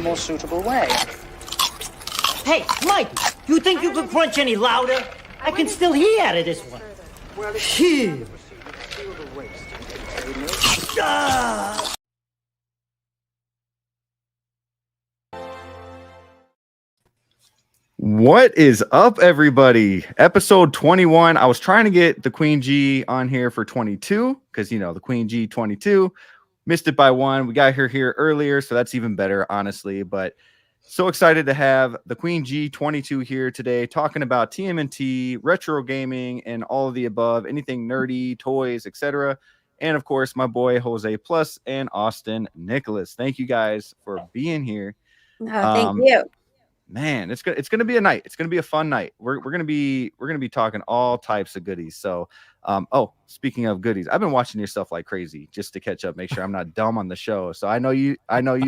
More suitable way. Hey, Mike, you think you could crunch any louder? I can still hear out of this one. Phew. What is up, everybody? Episode 21. I was trying to get the Queen G on here for 22 because, you know, the Queen G22 missed it by one. We got her here earlier, so that's even better, honestly. But so excited to have the Queen G22 here today talking about TMNT, retro gaming, and all of the above, anything nerdy, toys, etc. And, of course, my boy Jose Plus and Austin Nicholas. Thank you guys for being here. Thank you. Man, it's gonna be a night. It's gonna be a fun night. We're gonna be talking all types of goodies. So, oh, speaking of goodies, I've been watching your stuff like crazy just to catch up, make sure I'm not dumb on the show. So I know you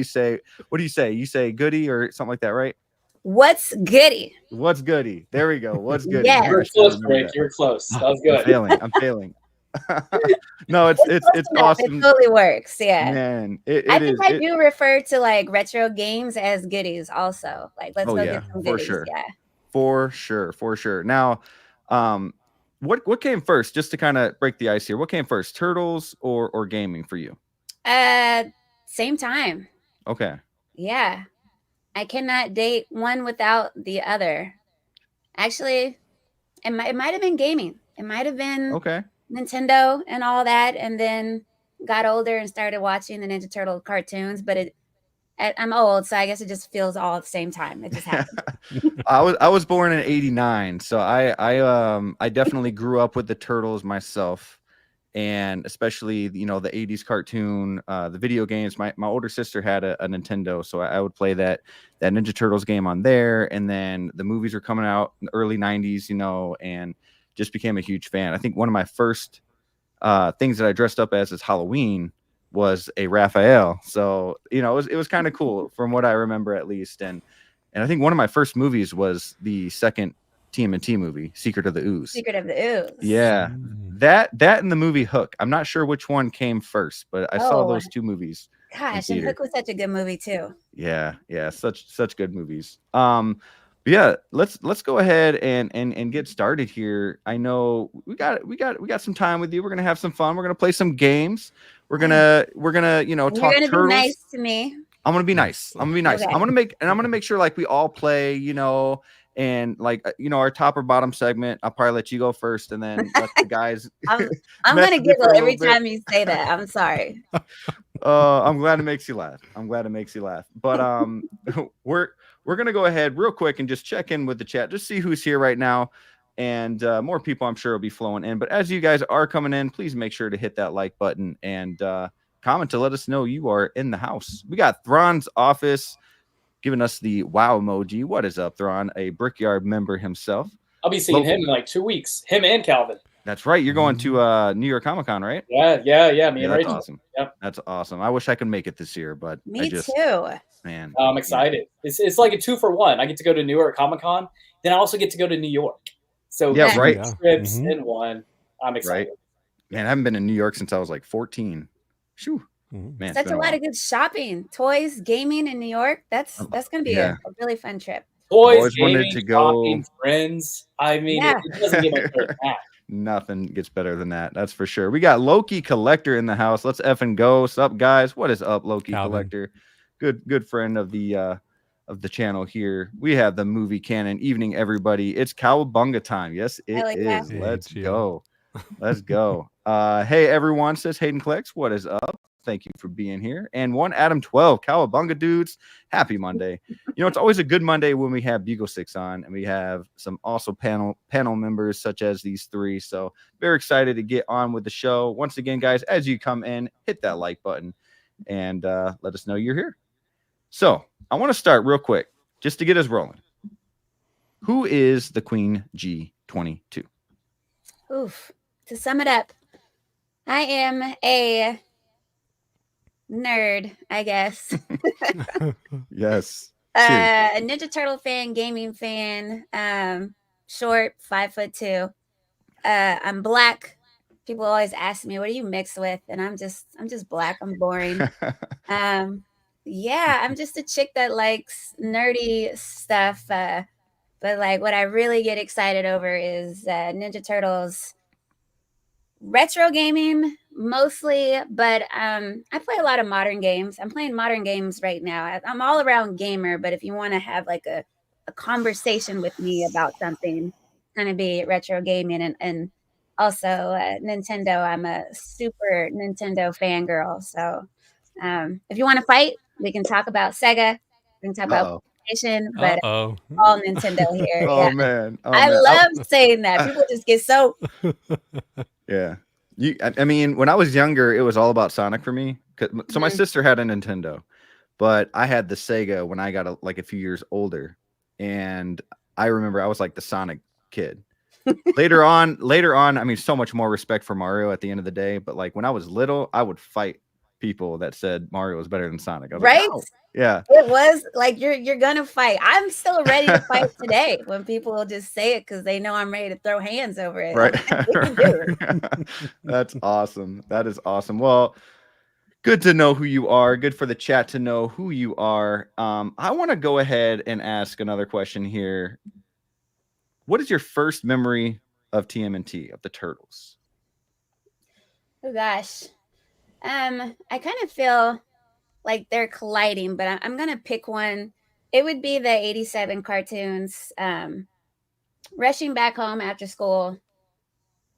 say, what do you say? You say goody or something like that, right? What's goody? What's goody? There we go. What's goody? Yeah. You're close, Frank. You're close. That was good. I'm failing. No, it's awesome. It totally works. Yeah. Man, I think I do refer to like retro games as goodies also. Like, let's go get some goodies. For sure. Now, what came first? Just to kind of break the ice here, what came first, turtles or gaming for you? Same time. Okay. Yeah, I cannot date one without the other. Actually, it might have been gaming. It might have been okay. Nintendo and all that, and then got older and started watching the Ninja Turtle cartoons. But I'm old, so I guess it just feels all at the same time. It just happened. I was born in '89, so I definitely grew up with the Turtles myself, and especially the '80s cartoon, the video games. My older sister had a Nintendo, so I would play that Ninja Turtles game on there, and then the movies were coming out in the early '90s, and just became a huge fan. I think one of my first things that I dressed up as Halloween was a Raphael. So, it was kind of cool from what I remember, at least. And I think one of my first movies was the second TMNT movie, Secret of the Ooze. Secret of the Ooze. Yeah. That and the movie Hook. I'm not sure which one came first, but I saw those two movies. Gosh, and Hook was such a good movie too. Yeah. Such good movies. Yeah, let's go ahead and get started here. I know we got some time with you. We're gonna have some fun. We're gonna play some games. We're gonna talk turtles. Be nice to me. I'm gonna be nice. Okay. I'm gonna make sure like we all play, and like our top or bottom segment. I'll probably let you go first, and then let the guys. I'm gonna giggle every time you say that. I'm sorry. I'm glad it makes you laugh. But we're going to go ahead real quick and just check in with the chat, just see who's here right now. And more people I'm sure will be flowing in. But as you guys are coming in, please make sure to hit that like button and comment to let us know you are in the house. We got Thrawn's Office giving us the wow emoji. What is up, Thrawn? A Brickyard member himself. I'll be seeing him in like 2 weeks. Him and Calvin. That's right. You're going to New York Comic Con, right? Yeah. Me and that's Rachel. Awesome. Yep. That's awesome. I wish I could make it this year, but Me too. Man, I'm excited. It's like a 2-for-1. I get to go to New York Comic Con, then I also get to go to New York. So yeah, right. Trips in one. I'm excited. Right. Man, I haven't been in New York since I was like 14. Shoo. Man, such a lot of good shopping, toys, gaming in New York. That's gonna be a really fun trip. Toys, gaming, shopping, friends. I mean, it doesn't get much better than that. Nothing gets better than that. That's for sure. We got Loki Collector in the house. Let's effing go. What's up, guys? What is up, Loki Collector? Good friend of the channel here. We have the movie canon. Evening, everybody. It's Cowabunga time. Yes, it is. Hey, Let's go. Let's go. Hey, everyone, says Hayden Clex. What is up? Thank you for being here. And one Adam 12, Cowabunga dudes. Happy Monday. You know, it's always a good Monday when we have Bugle 6 on and we have some also panel members such as these three. So very excited to get on with the show. Once again, guys, as you come in, hit that like button and let us know you're here. So I want to start real quick just to get us rolling. Who is the Queen G22? Oof. To sum it up, I am a nerd, I guess. Yes. A Ninja Turtle fan, gaming fan, short, 5'2". I'm black. People always ask me, what are you mixed with? And I'm just black. I'm boring. Yeah, I'm just a chick that likes nerdy stuff. But like what I really get excited over is Ninja Turtles retro gaming mostly, but I play a lot of modern games. I'm playing modern games right now. I'm all around gamer, but if you want to have like a conversation with me about something, it's gonna be retro gaming and also Nintendo. I'm a super Nintendo fangirl. So if you want to fight, we can talk about Sega. We can talk about PlayStation, but all Nintendo here. Oh man, I love saying that. People just get so. Yeah. I mean, when I was younger, it was all about Sonic for me. So my sister had a Nintendo, but I had the Sega when I got a few years older. And I remember I was like the Sonic kid. Later on, I mean, so much more respect for Mario at the end of the day. But like when I was little, I would fight people that said Mario was better than Sonic. I was right? Like, oh. Yeah. It was like you're gonna fight. I'm still ready to fight today when people will just say it because they know I'm ready to throw hands over it. Right. Like, we can do it. That's awesome. That is awesome. Well, good to know who you are. Good for the chat to know who you are. I want to go ahead and ask another question here. What is your first memory of TMNT, of the Turtles? Oh gosh. I kind of feel like they're colliding, but I'm gonna pick one. It would be the 87 cartoons. Rushing back home after school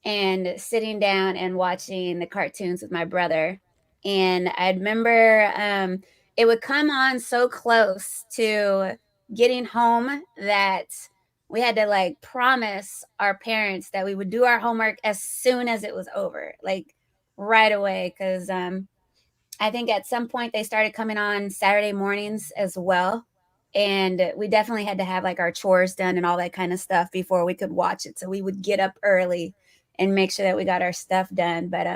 and sitting down and watching the cartoons with my brother. And I remember it would come on so close to getting home that we had to like promise our parents that we would do our homework as soon as it was over, like right away. Because I think at some point they started coming on Saturday mornings as well. And we definitely had to have like our chores done and all that kind of stuff before we could watch it. So we would get up early and make sure that we got our stuff done. But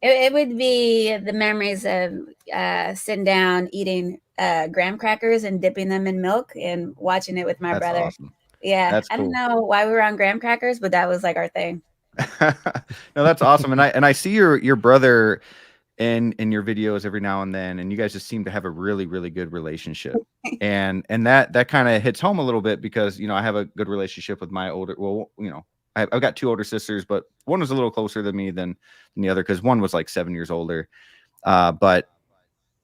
it would be the memories of sitting down, eating graham crackers and dipping them in milk and watching it with my brother. Awesome. Yeah. That's I don't cool. know why we were on graham crackers, but that was like our thing. No, that's awesome. And I see your brother in your videos every now and then, and you guys just seem to have a really, really good relationship. and that kind of hits home a little bit because, you know, I have a good relationship with my older, well, you know, I've got two older sisters, but one was a little closer to me than the other because one was like 7 years older. But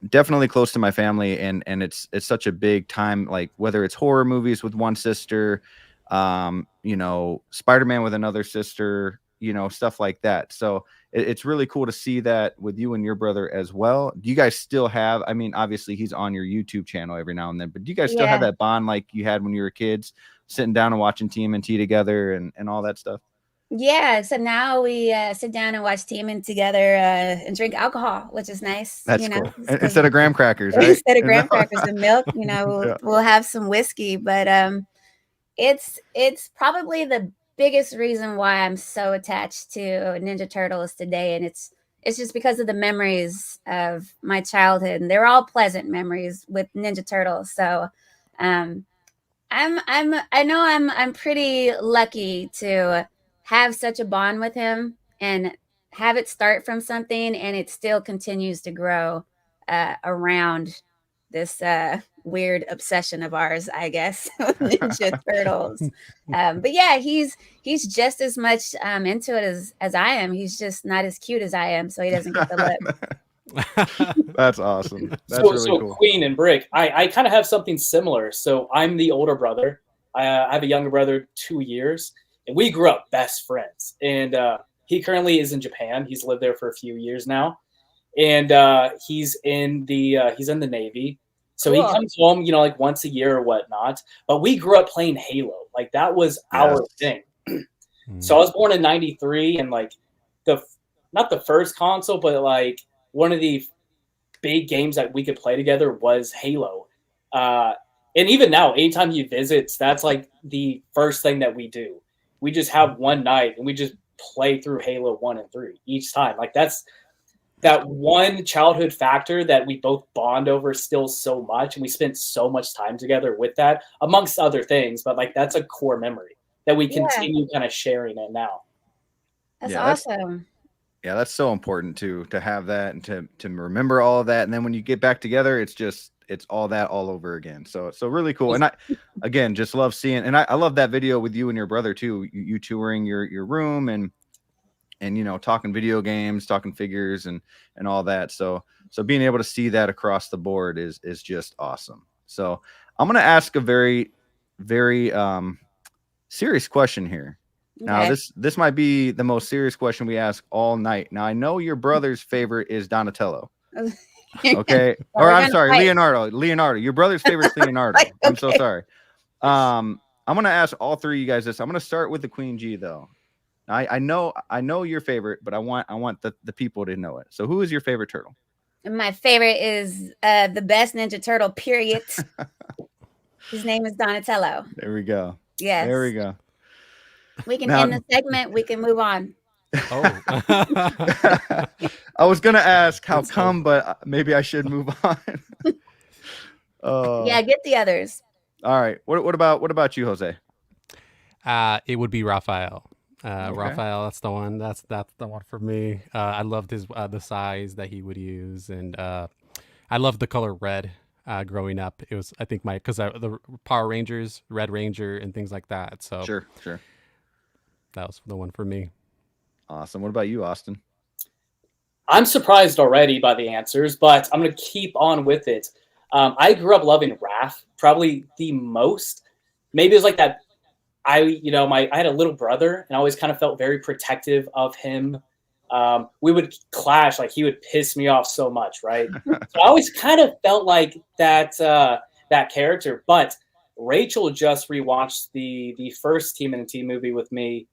definitely close to my family, and it's such a big time, like whether it's horror movies with one sister, you know, Spider-Man with another sister, you know, stuff like that. So it's really cool to see that with you and your brother as well. Do you guys still have, I mean, obviously he's on your YouTube channel every now and then, but do you guys still have that bond like you had when you were kids, sitting down and watching TMNT together and all that stuff? Yeah, so now we sit down and watch TMNT together and drink alcohol, which is nice. That's you know, cool. because Instead of graham crackers, right? instead of graham crackers and milk, you know, Yeah. we'll have some whiskey. But it's probably the biggest reason why I'm so attached to Ninja Turtles today, and it's just because of the memories of my childhood, and they're all pleasant memories with Ninja Turtles. So, um, I know I'm pretty lucky to have such a bond with him and have it start from something and it still continues to grow around this weird obsession of ours, I guess, with Ninja Turtles. But yeah, he's just as much into it as I am. He's just not as cute as I am, so he doesn't get the look. That's awesome. That's so, really cool. Queen and Brick, I kind of have something similar. So I'm the older brother. I have a younger brother, 2 years, and we grew up best friends. And he currently is in Japan. He's lived there for a few years now, and he's in the Navy. So he Cool. comes home, you know, like once a year or whatnot. But we grew up playing Halo. Like that was our thing. So I was born in '93, and like not the first console, but like one of the big games that we could play together was Halo. And even now, anytime he visits, that's like the first thing that we do. We just have one night and we just play through Halo 1 and 3 each time. Like that's that one childhood factor that we both bond over still so much. And we spent so much time together with that, amongst other things. But like that's a core memory that we continue kind of sharing it now. That's awesome. Yeah, that's so important to have that and to remember all of that. And then when you get back together, it's all that all over again. So really cool. And I, again, just love seeing, and I love that video with you and your brother too, you touring your room and, you know, talking video games, talking figures and all that. So being able to see that across the board is just awesome. So I'm going to ask a very, very serious question here. Now, this might be the most serious question we ask all night. Now, I know your brother's favorite is Donatello. Okay. Or I'm sorry, Leonardo. Your brother's favorite is Leonardo. I'm so sorry. I'm going to ask all three of you guys this. I'm going to start with the Queen G, though. I know your favorite, but I want the people to know it. So who is your favorite turtle? My favorite is the best Ninja Turtle, period. His name is Donatello. There we go. Yes. There we go. We can end the segment. We can move on. Oh. I was going to ask how come, but maybe I should move on. Yeah, get the others. All right. What about you, Jose? It would be Raphael. Raphael, that's the one. That's the one for me. I loved his the size that he would use, and I loved the color red. Growing up, it was, I think, because the Power Rangers, Red Ranger, and things like that. So sure, that was the one for me. Awesome. What about you, Austin? I'm surprised already by the answers, but I'm going to keep on with it. I grew up loving Raph, probably the most. Maybe it was like that. I had a little brother, and I always kind of felt very protective of him. We would clash, like he would piss me off so much, right? So I always kind of felt like that character. But Rachel just rewatched the first TMNT movie with me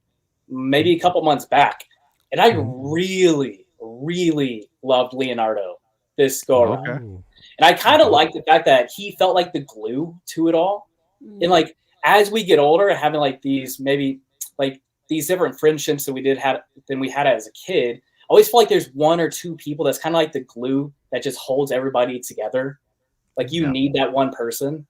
maybe a couple months back, and I really, really loved Leonardo this go around. Okay. And I kind of liked the fact that he felt like the glue to it all. And like as we get older and having like these maybe like these different friendships that we had as a kid, I always feel like there's one or two people that's kind of like the glue that just holds everybody together. Like you need that one person.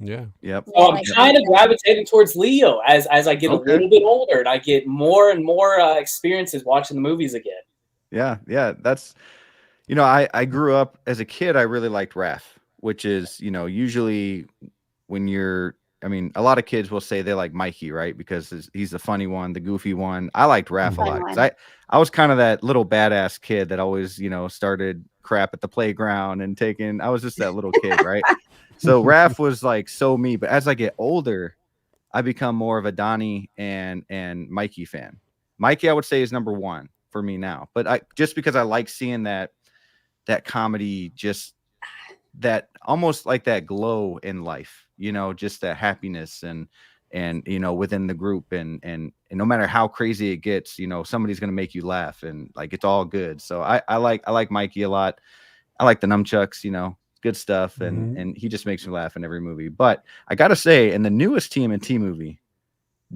Yeah. Yep. So I'm kind of gravitating towards Leo as I get a little bit older and I get more and more experiences watching the movies again. Yeah. That's, I grew up as a kid. I really liked Raph, which is, usually when a lot of kids will say they like Mikey, right? Because he's the funny one, the goofy one. I liked Raph a lot. 'Cause I was kind of that little badass kid that always, started crap at the playground and I was just that little kid, right? So Raph was like so me. But as I get older, I become more of a Donnie and Mikey fan. Mikey, I would say, is number one for me now. But just because I like seeing that comedy, just that almost like that glow in life, just that happiness and and within the group, and no matter how crazy it gets, somebody's gonna make you laugh, and like it's all good. So I like Mikey a lot. I like the nunchucks, good stuff, and he just makes me laugh in every movie. But I gotta say, in the newest TMNT movie,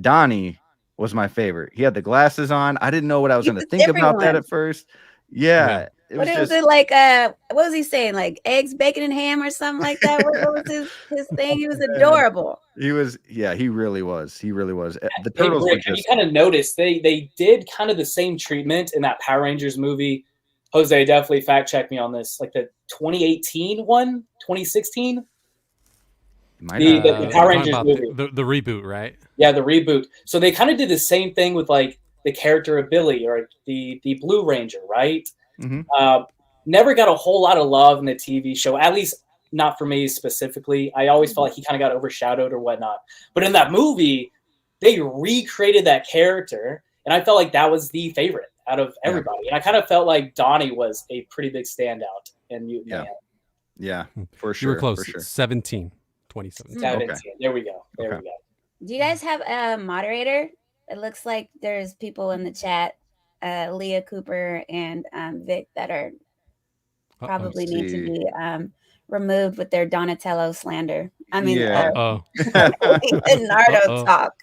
Donnie was my favorite. He had the glasses on. I didn't know what I was He's gonna a think different about that one. at first. Yeah. It was was it like? What was he saying? Like eggs, bacon, and ham, or something like that? What was his thing? He was adorable. He was, yeah, he really was. He really was. The Hey, turtles Rick, were you kind of noticed they did kind of the same treatment in that Power Rangers movie. Jose, definitely fact check me on this. Like the 2018 one, 2016. The Power Rangers movie. The reboot, right? Yeah, the reboot. So they kind of did the same thing with like the character of Billy or the Blue Ranger, right? Never got a whole lot of love in the TV show, at least not for me specifically. I always felt like he kind of got overshadowed or whatnot. But in that movie, they recreated that character, and I felt like that was the favorite out of everybody. And I kind of felt like Donnie was a pretty big standout in Mutant Man. Yeah, for sure. You were close. For sure. 2017. 17. Okay. There we go. There we go. Do you guys have a moderator? It looks like there's people in the chat, Leah Cooper and Vic, that are probably need to be removed with their Donatello slander. I mean, Leonardo talk.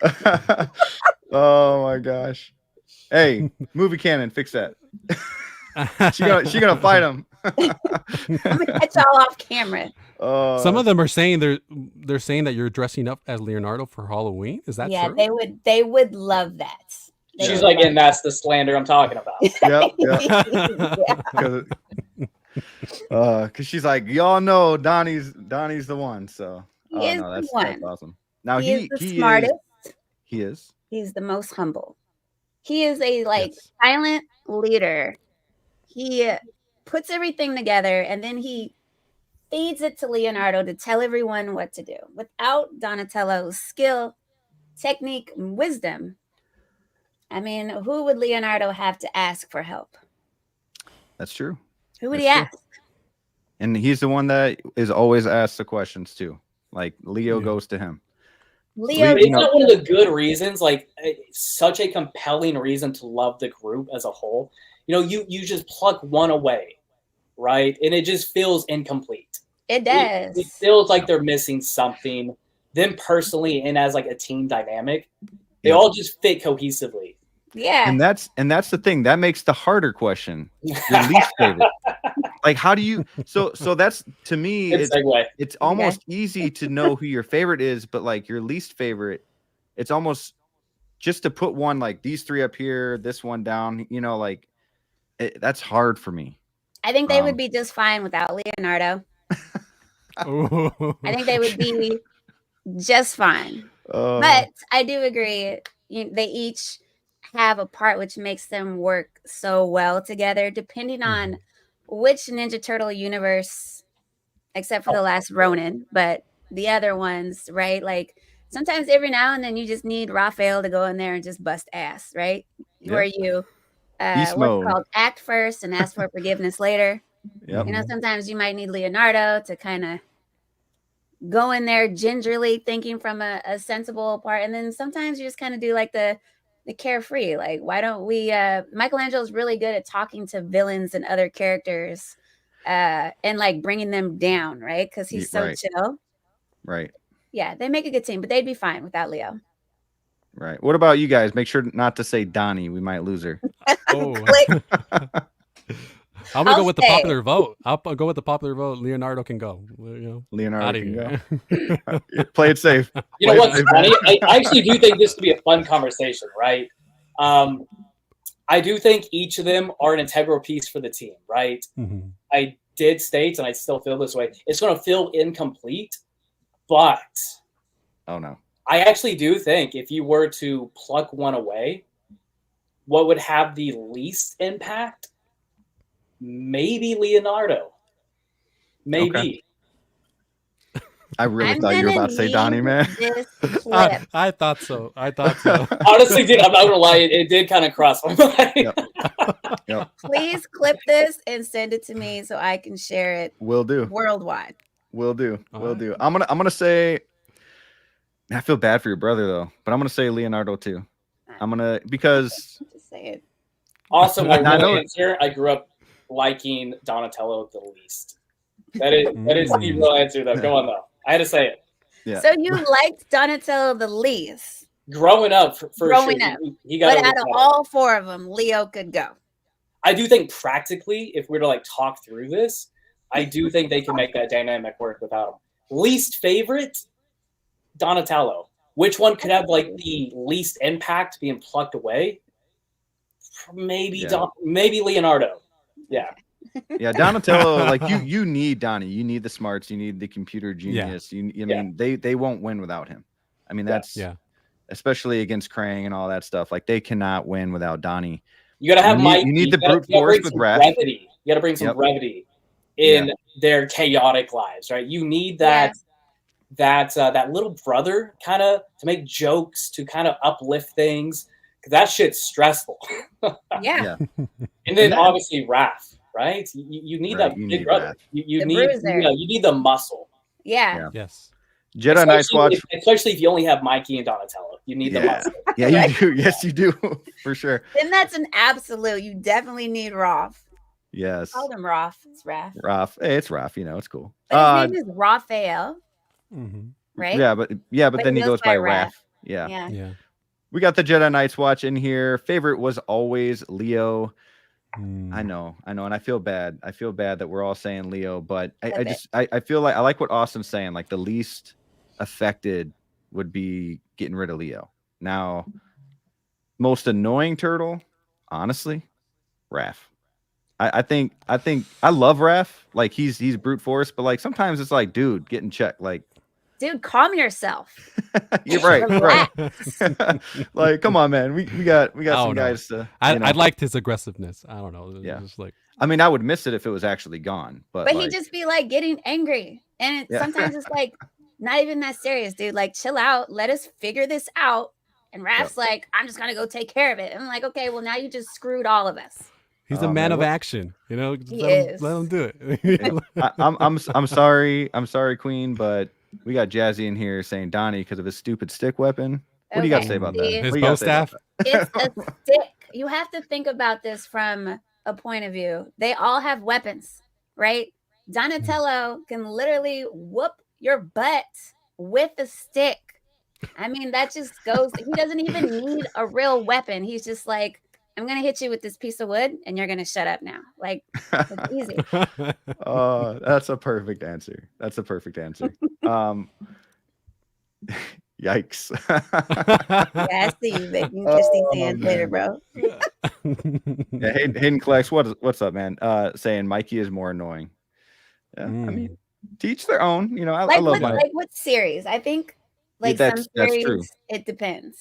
Oh my gosh! Hey, movie canon, fix that. she gonna fight him. I'm gonna catch y'all off camera. Some of them are saying they're saying that you're dressing up as Leonardo for Halloween. Is that true? Yeah, they would love that. She's like, and that's the slander I'm talking about. Yep. Because she's like, y'all know Donnie's the one. So that's awesome. Now he is the smartest. He is. He's the most humble. He is a silent leader. He puts everything together, and then he feeds it to Leonardo to tell everyone what to do. Without Donatello's skill, technique, and wisdom, I mean, who would Leonardo have to ask for help? That's true. Who would he ask? And he's the one that is always asked the questions too. Like Leo goes to him. Leo, it's not one of the good reasons, like such a compelling reason to love the group as a whole. You just pluck one away, right? And it just feels incomplete. It does. It feels like they're missing something. Them personally and as like a team dynamic, they all just fit cohesively. Yeah. And that's the thing that makes the harder question your least favorite. Like, how do you? So that's, to me, it's almost easy to know who your favorite is, but like your least favorite, it's almost just to put one like these three up here, this one down. That's hard for me. I think they would be just fine without Leonardo. I think they would be just fine. But I do agree. They each have a part which makes them work so well together, depending on which Ninja Turtle universe, except for the last Ronin, but the other ones, right? Like sometimes every now and then you just need Raphael to go in there and just bust ass, right? Yep. Where you what's called act first and ask for forgiveness later. Yep. Sometimes you might need Leonardo to kind of go in there gingerly thinking from a sensible part, and then sometimes you just kind of do like the carefree, like, why don't we Michelangelo's really good at talking to villains and other characters and like bringing them down, right? Because he's so chill. Right. Yeah, they make a good team, but they'd be fine without Leo. Right. What about you guys? Make sure not to say Donnie. We might lose her. I'm gonna go with the popular vote. I'll go with the popular vote. Leonardo can go. Leonardo can go. Play it safe. You know what's funny? I actually do think this could be a fun conversation, right? I do think each of them are an integral piece for the team, right? I did state, and I still feel this way, it's going to feel incomplete, but I actually do think if you were to pluck one away, what would have the least impact? Maybe Leonardo. Maybe. Okay. I really thought you were about to say Donnie, man. I thought so. Honestly, dude, I'm not gonna lie, it did kind of cross my mind. Yep. Please clip this and send it to me so I can share it. Will do. Worldwide. Will do. I'm gonna say I feel bad for your brother though, but I'm gonna say Leonardo too. Because Just say it. Also, my I real know- answer, I grew up liking Donatello the least. That is the real answer, though. Go on, though. I had to say it. Yeah. So you liked Donatello the least Growing up, for Growing sure, up. he got but out of overpowered. all 4 of them, Leo could go. I do think practically, if we're to like talk through this, I do think they can make that dynamic work without him. Least favorite, Donatello. Which one could have like the least impact being plucked away? Maybe maybe Leonardo. Yeah. Yeah, Donatello, like you need Donnie. You need the smarts. You need the computer genius. I mean, they won't win without him. I mean, that's especially against Krang and all that stuff. Like they cannot win without Donnie. You gotta have Mike. You need the brute force with Raph. Brevity. You gotta bring some brevity in their chaotic lives, right? You need that that little brother kind of to make jokes, to kind of uplift things. Because that shit's stressful. Yeah. And then obviously Raph, right? You need that big brother. You need the muscle. Yeah. Yes. Jedi Knights Watch, especially if you only have Mikey and Donatello, you need the muscle. Yeah, you do. Yes, you do, for sure. Then that's an absolute. You definitely need Raph. Yes. Call him Raph. It's Raph. Raph. Hey, it's Raph. You know, it's cool. But his name is Raphael. Right? Yeah, but then he goes by Raph. Yeah. We got the Jedi Knights Watch in here. Favorite was always Leo. I know, and I feel bad. I feel bad that we're all saying Leo, but I feel like I like what Austin's saying. Like the least affected would be getting rid of Leo. Now, most annoying turtle, honestly, Raph. I think I love Raph. Like he's brute force, but like sometimes it's like, dude, get in check. Like, dude, calm yourself. You're right. Like, come on, man. We got some guys to. I liked his aggressiveness. I don't know. Just like, I mean, I would miss it if it was actually gone. But like, he'd just be like getting angry, and sometimes it's like not even that serious, dude. Like, chill out. Let us figure this out. And Raph's like, I'm just gonna go take care of it. And I'm like, okay, well now you just screwed all of us. He's a man of action, you know. Let him do it. I'm sorry, Queen, but we got Jazzy in here saying Donnie because of his stupid stick weapon. What do you got to say about that? His bow staff. It's a stick. You have to think about this from a point of view. They all have weapons, right? Donatello can literally whoop your butt with a stick. I mean, that just goes. He doesn't even need a real weapon. He's just like, I'm gonna hit you with this piece of wood, and you're gonna shut up now. Like, it's easy. Oh, that's a perfect answer. Yikes. Yeah, I see you making kiss these hands later, bro. Yeah, Hayden collects. What's up, man? Saying Mikey is more annoying. Yeah, I mean, teach their own. You know, I love like what series? I think like some series, that's true. It depends.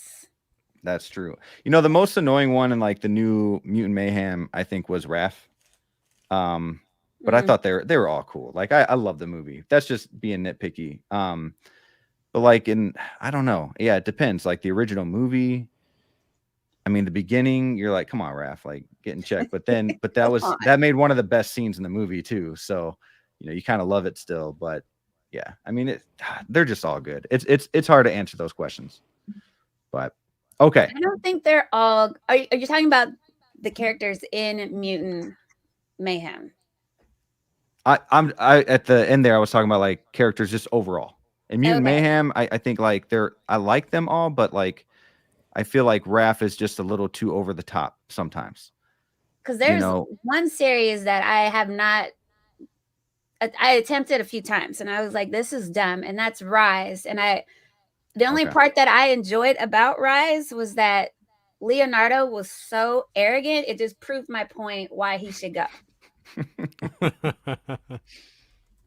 That's true. You know, the most annoying one in like the new Mutant Mayhem, I think, was Raph. But I thought they were all cool. Like I love the movie. That's just being nitpicky. But like I don't know. Yeah, it depends. Like the original movie. I mean, the beginning, you're like, come on, Raph, like get in check. But that made one of the best scenes in the movie too. So, you know, you kind of love it still. But yeah, I mean, they're just all good. It's hard to answer those questions. But okay. I don't think they're all. Are you talking about the characters in Mutant Mayhem? I'm at the end there. I was talking about like characters just overall. In Mutant Mayhem, I think like I like them all, but like I feel like Raph is just a little too over the top sometimes. Because there's one series that I have not. I attempted a few times, and I was like, "This is dumb," and that's Rise. And the only part that I enjoyed about Rise was that Leonardo was so arrogant. It just proved my point why he should go.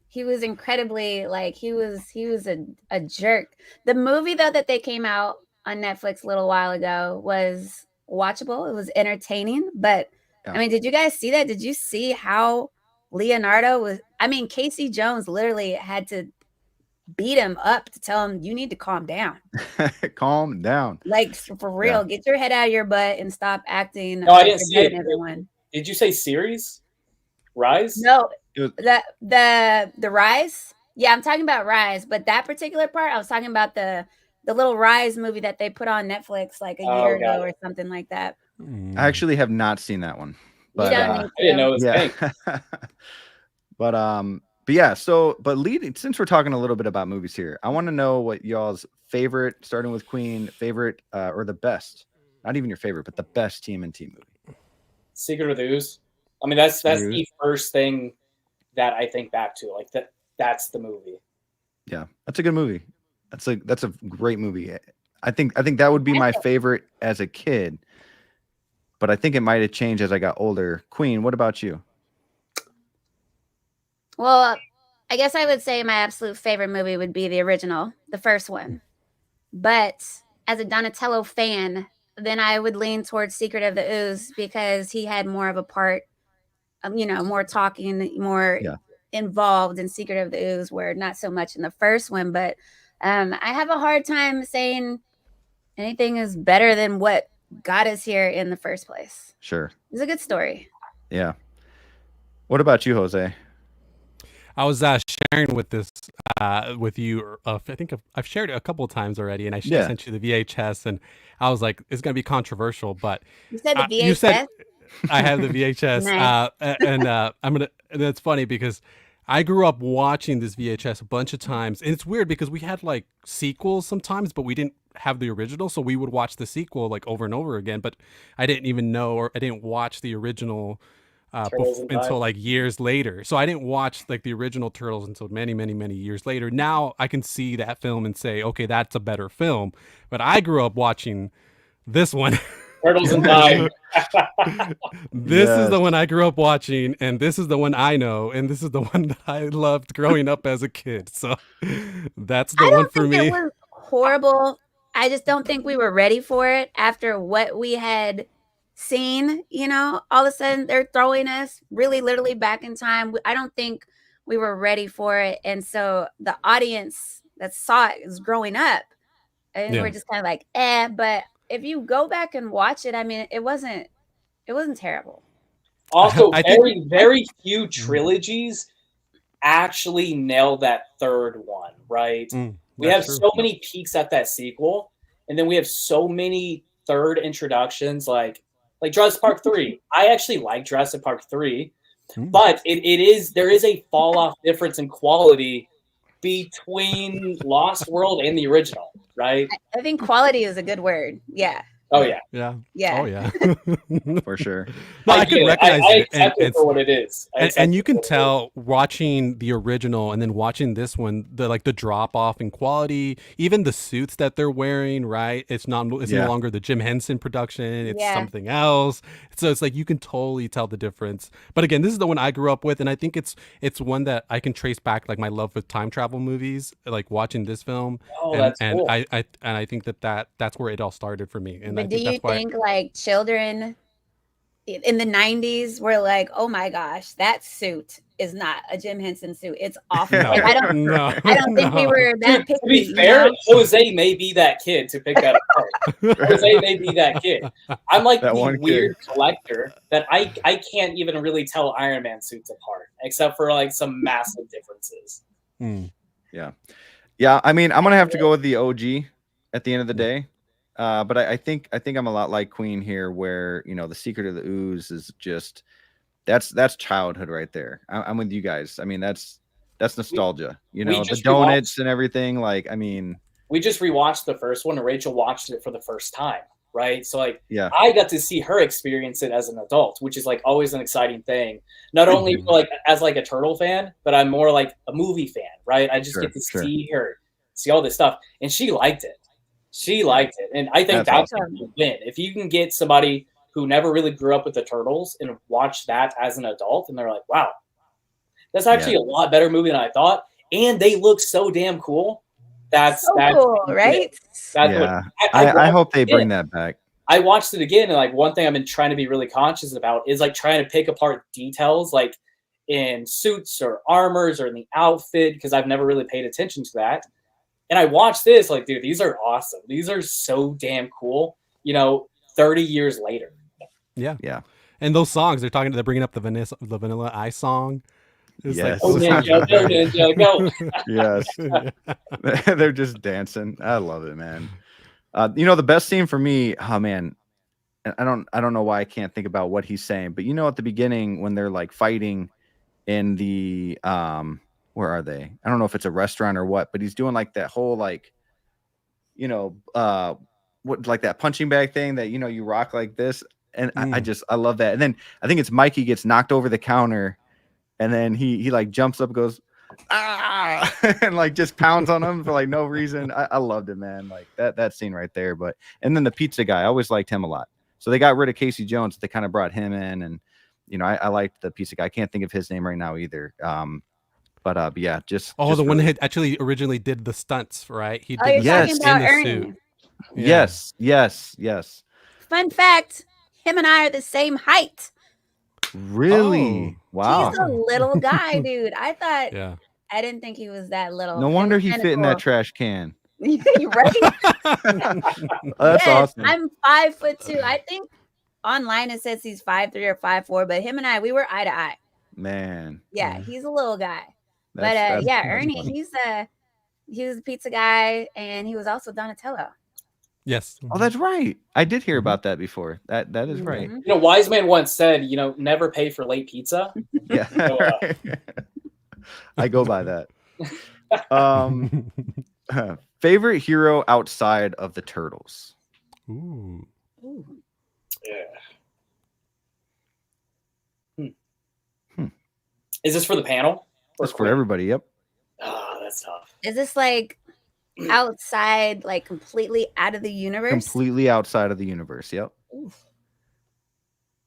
He was incredibly like he was a jerk. The movie though that they came out on Netflix a little while ago was watchable. It was entertaining, but I mean, did you guys see that? Did you see how Leonardo was? I mean, Casey Jones literally had to beat him up to tell him you need to calm down. Calm down. Like for real, get your head out of your butt and stop acting. No, I didn't see it. Everyone. Did you say series? Rise? No, the Rise. Yeah, I'm talking about Rise, but that particular part, I was talking about the the little Rise movie that they put on Netflix like a year ago or something like that. I actually have not seen that one. But you don't need to. I didn't know it was yeah. But yeah, so since we're talking a little bit about movies here, I want to know what y'all's favorite, starting with Queen, favorite or the best, not even your favorite, but the best TMNT movie. Secret of the Ooze. I mean, that's the first thing that I think back to. Like that's the movie. Yeah, that's a good movie. That's a great movie. I think that would be my favorite as a kid, but I think it might have changed as I got older. Queen, what about you? Well, I guess I would say my absolute favorite movie would be the original, the first one. But as a Donatello fan, then I would lean towards Secret of the Ooze because he had more of a part, more talking, more involved in Secret of the Ooze, where not so much in the first one. But I have a hard time saying anything is better than what got us here in the first place. Sure. It's a good story. Yeah. What about you, Jose? I was sharing with you. I think I've shared it a couple of times already, and I sent you the VHS, and I was like, it's going to be controversial, but you said the VHS. You said I have the VHS, Nice. and it's funny because I grew up watching this VHS a bunch of times, and it's weird because we had like sequels sometimes, but we didn't have the original, so we would watch the sequel like over and over again. But I didn't even know, or I didn't watch the original until like years later. So I didn't watch like the original Turtles until many, many, many years later. Now I can see that film and say, okay, that's a better film. But I grew up watching this one. Turtles in Time. This is the one I grew up watching, and this is the one I know, and this is the one that I loved growing up as a kid. So that's the one for me. It was horrible. I just don't think we were ready for it after what we had seen. All of a sudden they're throwing us really literally back in time. I don't think we were ready for it, and so the audience that saw it is growing up, and we're just kind of like, but if you go back and watch it, I mean, it wasn't terrible. Also, very few trilogies actually nail that third one, right? We have so many peaks at that sequel, and then we have so many third introductions, like Jurassic Park 3. I actually like Jurassic Park 3, but there is a fall off difference in quality between Lost World and the original, right? I think quality is a good word. Yeah. Oh yeah. Yeah. Yeah. Oh yeah. For sure. No, I can recognize I it. accept it for what it is. And you can tell watching the original and then watching this one, the drop off in quality, even the suits that they're wearing, right? It's no longer the Jim Henson production. It's something else. So it's like you can totally tell the difference. But again, this is the one I grew up with, and I think it's one that I can trace back like my love with time travel movies, like watching this film. Oh, that's cool. I think that's where it all started for me. And but do you think like children in the 90s were like, oh my gosh, that suit is not a Jim Henson suit, it's awful? No, I don't think we were that picky. To be fair, Jose may be that kid to pick that apart. Jose may be that kid. I'm like that the weird collector that I can't even really tell Iron Man suits apart, except for like some massive differences. Yeah. I mean, I'm gonna have to go with the OG at the end of the day. But I think I'm a lot like Queen here, where the Secret of the Ooze is just that's childhood right there. I'm with you guys. I mean, that's nostalgia. The donuts and everything. Like, I mean, we just rewatched the first one, and Rachel watched it for the first time, right? So like, I got to see her experience it as an adult, which is like always an exciting thing. Not only for like as like a turtle fan, but I'm more like a movie fan, right? I just get to see her, see all this stuff, and she liked it. She liked it, and I think that's a win. If you can get somebody who never really grew up with the Turtles and watch that as an adult, and they're like, wow, that's actually a lot better movie than I thought, and they look so damn cool. That's cool, right? I hope they bring that back. I watched it again, and like one thing I've been trying to be really conscious about is like trying to pick apart details, like in suits or armors or in the outfit, because I've never really paid attention to that. And I watched this, like, dude, these are awesome. These are so damn cool, 30 years later. Yeah. And those songs, they're bringing up the Vanilla Ice song. It's Yes. Go ninja, go ninja, go. Yes. They're just dancing. I love it, man. You know, the best scene for me, oh man, I don't know why I can't think about what he's saying, but you know, at the beginning when they're like fighting in the where are they? I don't know if it's a restaurant or what, but he's doing like that whole like, you know, what like that punching bag thing that, you know, you rock like this. And I love that. And then I think it's Mikey gets knocked over the counter, and then he like jumps up and goes, ah, and like just pounds on him for like no reason. I loved it, man. Like that scene right there. But and then the pizza guy, I always liked him a lot. So they got rid of Casey Jones. They kind of brought him in, and you know, I liked the pizza guy. I can't think of his name right now either. But yeah, just the one that actually originally did the stunts, right? He did you're talking in about the Ernie. suit. Yeah. Yes. Fun fact: him and I are the same height. Really? Wow. He's a little guy, dude. I thought. Yeah. I didn't think he was that little. No wonder he fit in that trash can. You right? That's awesome. I'm 5'2". I think online it says he's 5'3" or 5'4", but him and I, we were eye to eye. Man. Yeah, he's a little guy. That's Ernie, funny. he was a pizza guy, and he was also Donatello. Yes. Oh, that's right. I did hear about that before. That is right. You know, Wise Man once said, you know, never pay for late pizza. Yeah. So, I go by that. Favorite hero outside of the Turtles? Ooh. Yeah. Is this for the panel? That's for everybody. Yep. Oh, that's tough. Is this like outside, like completely out of the universe? Completely outside of the universe. Yep. Oof.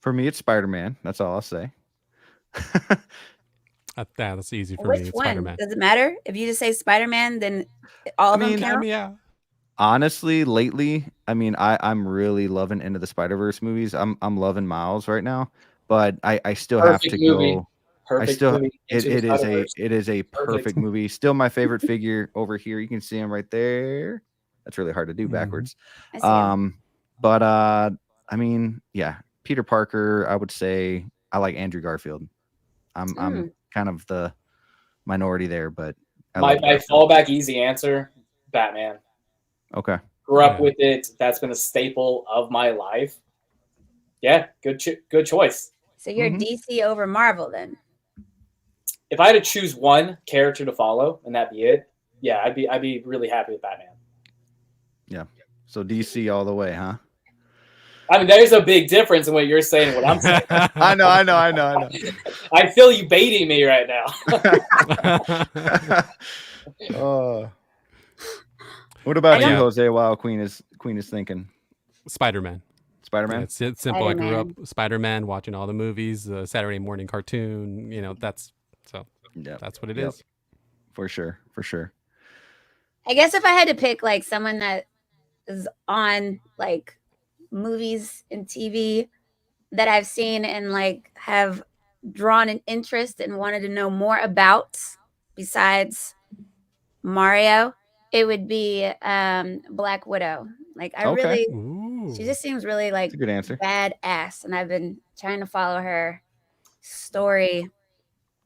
For me, it's Spider-Man. That's all I'll say. That's easy for Which me. It's one? Spider-Man. Does it matter? If you just say Spider-Man, then all of them count? yeah. Honestly, lately, I mean, I'm really loving Into the Spider-Verse movies. I'm loving Miles right now, but I still have to go. Perfect movie. It is a perfect movie. Still my favorite figure over here. You can see him right there. That's really hard to do backwards. I see him. But I mean, yeah, Peter Parker, I would say I like Andrew Garfield. I'm kind of the minority there, but my fallback easy answer, Batman. Okay. Grew up with it. That's been a staple of my life. Yeah, good choice. So you're DC over Marvel then? If I had to choose one character to follow and that be it, yeah, I'd be really happy with Batman. Yeah. So DC all the way, huh? I mean, there's a big difference in what you're saying and what I'm saying. I know. I feel you baiting me right now. What about you, Jose? Wow, Queen is thinking. Spider-Man. Spider-Man? Yeah, it's simple. Spider-Man. I grew up Spider-Man, watching all the movies, Saturday morning cartoon. You know, that's what it is. For sure. I guess if I had to pick like someone that is on like movies and TV that I've seen and like have drawn an interest and wanted to know more about besides Mario, it would be Black Widow. Like she just seems really like a good answer. Badass, and I've been trying to follow her story.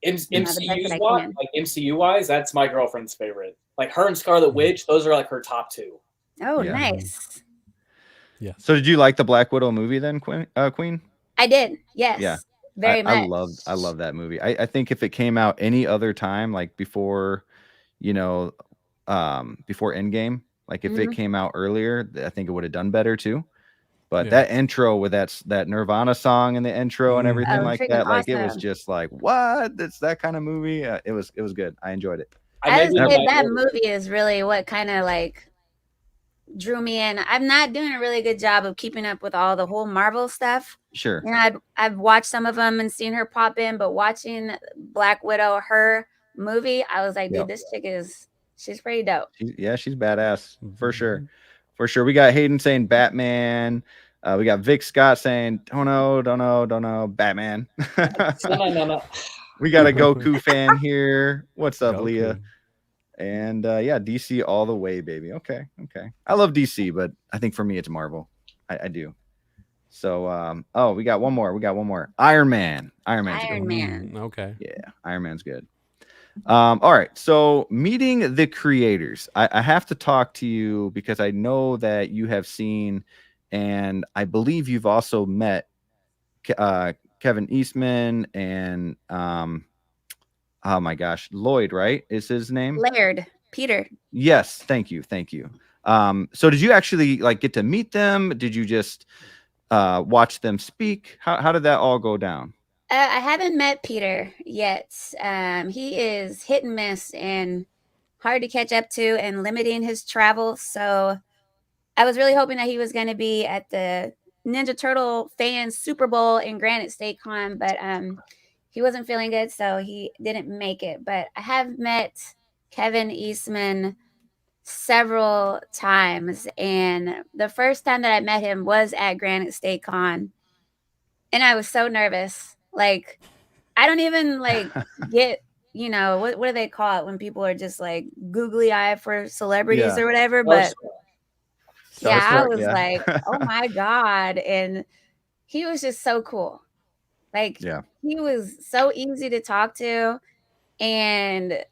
MCU wise, that's my girlfriend's favorite. Like her and Scarlet Witch, those are like her top two. Oh, nice. Yeah. So did you like the Black Widow movie then, Queen? I did. Yes. Yeah. Very much. I love that movie. I think if it came out any other time, like before, before Endgame, like if it came out earlier, I think it would have done better too. But that intro with that Nirvana song in the intro and everything like that, like it was just like, what? It's that kind of movie. It was good. I enjoyed it. I would say that movie is really what kind of like drew me in. I'm not doing a really good job of keeping up with all the whole Marvel stuff. Sure. You know, I've watched some of them and seen her pop in, but watching Black Widow, her movie, I was like, dude, this chick she's pretty dope. She's badass for sure. For sure. We got Hayden saying Batman. We got Vic Scott saying, don't know, Batman. No. We got a Goku fan here. What's up, Goku. Leah? And DC all the way, baby. Okay. I love DC, but I think for me it's Marvel. I do. So oh, we got one more. Iron Man. Man's Iron good. Man. Okay. Yeah, Iron Man's good. All right. So meeting the creators. I have to talk to you because I know that you have seen, and I believe you've also met Kevin Eastman and oh my gosh, Lloyd, right? Is his name? Laird. Peter. Yes, thank you. So did you actually like get to meet them? Did you just watch them speak? How did that all go down? I haven't met Peter yet. He is hit and miss and hard to catch up to and limiting his travel. So I was really hoping that he was going to be at the Ninja Turtle fans Super Bowl in Granite State Con, but he wasn't feeling good, so he didn't make it. But I have met Kevin Eastman several times, and the first time that I met him was at Granite State Con, and I was so nervous. Like, I don't even like get, what do they call it when people are just like googly eye for celebrities or whatever, but yeah, I was like, oh my God. And he was just so cool. Like, he was so easy to talk to. And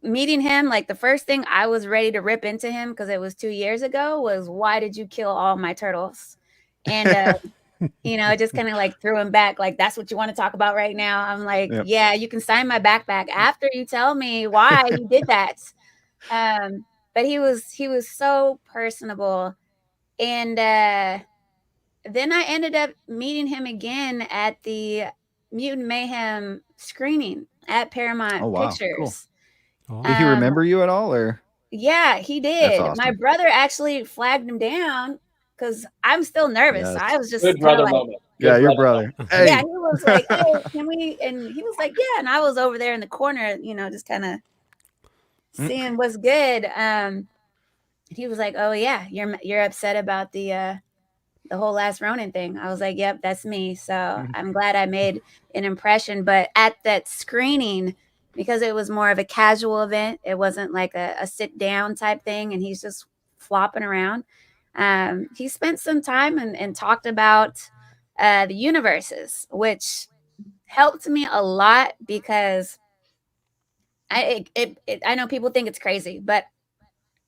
meeting him, like the first thing I was ready to rip into him, because it was 2 years ago, was why did you kill all my turtles? And, it just kind of like threw him back. Like, that's what you want to talk about right now? I'm like, yeah, you can sign my backpack after you tell me why you did that. But he was so personable. And then I ended up meeting him again at the Mutant Mayhem screening at Paramount Pictures. Cool. Did he remember you at all, or? Yeah, he did. Awesome. My brother actually flagged him down because I'm still nervous. Yes. I was just good brother moment. Yeah, your brother. Hey. Yeah, he was like, "Hey, can we?" And he was like, "Yeah." And I was over there in the corner, just kind of seeing what's good. He was like, "Oh yeah, you're upset about the whole Last Ronin thing." I was like, "Yep, that's me." So I'm glad I made an impression. But at that screening, because it was more of a casual event, it wasn't like a sit down type thing, and he's just flopping around. He spent some time and talked about the universes, which helped me a lot because I know people think it's crazy, but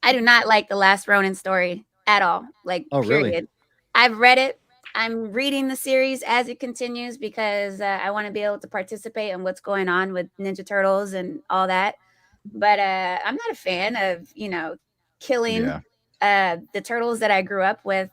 I do not like the Last Ronin story at all. Like, period. Really? I've read it. I'm reading the series as it continues because I want to be able to participate in what's going on with Ninja Turtles and all that. But I'm not a fan of, killing the turtles that I grew up with.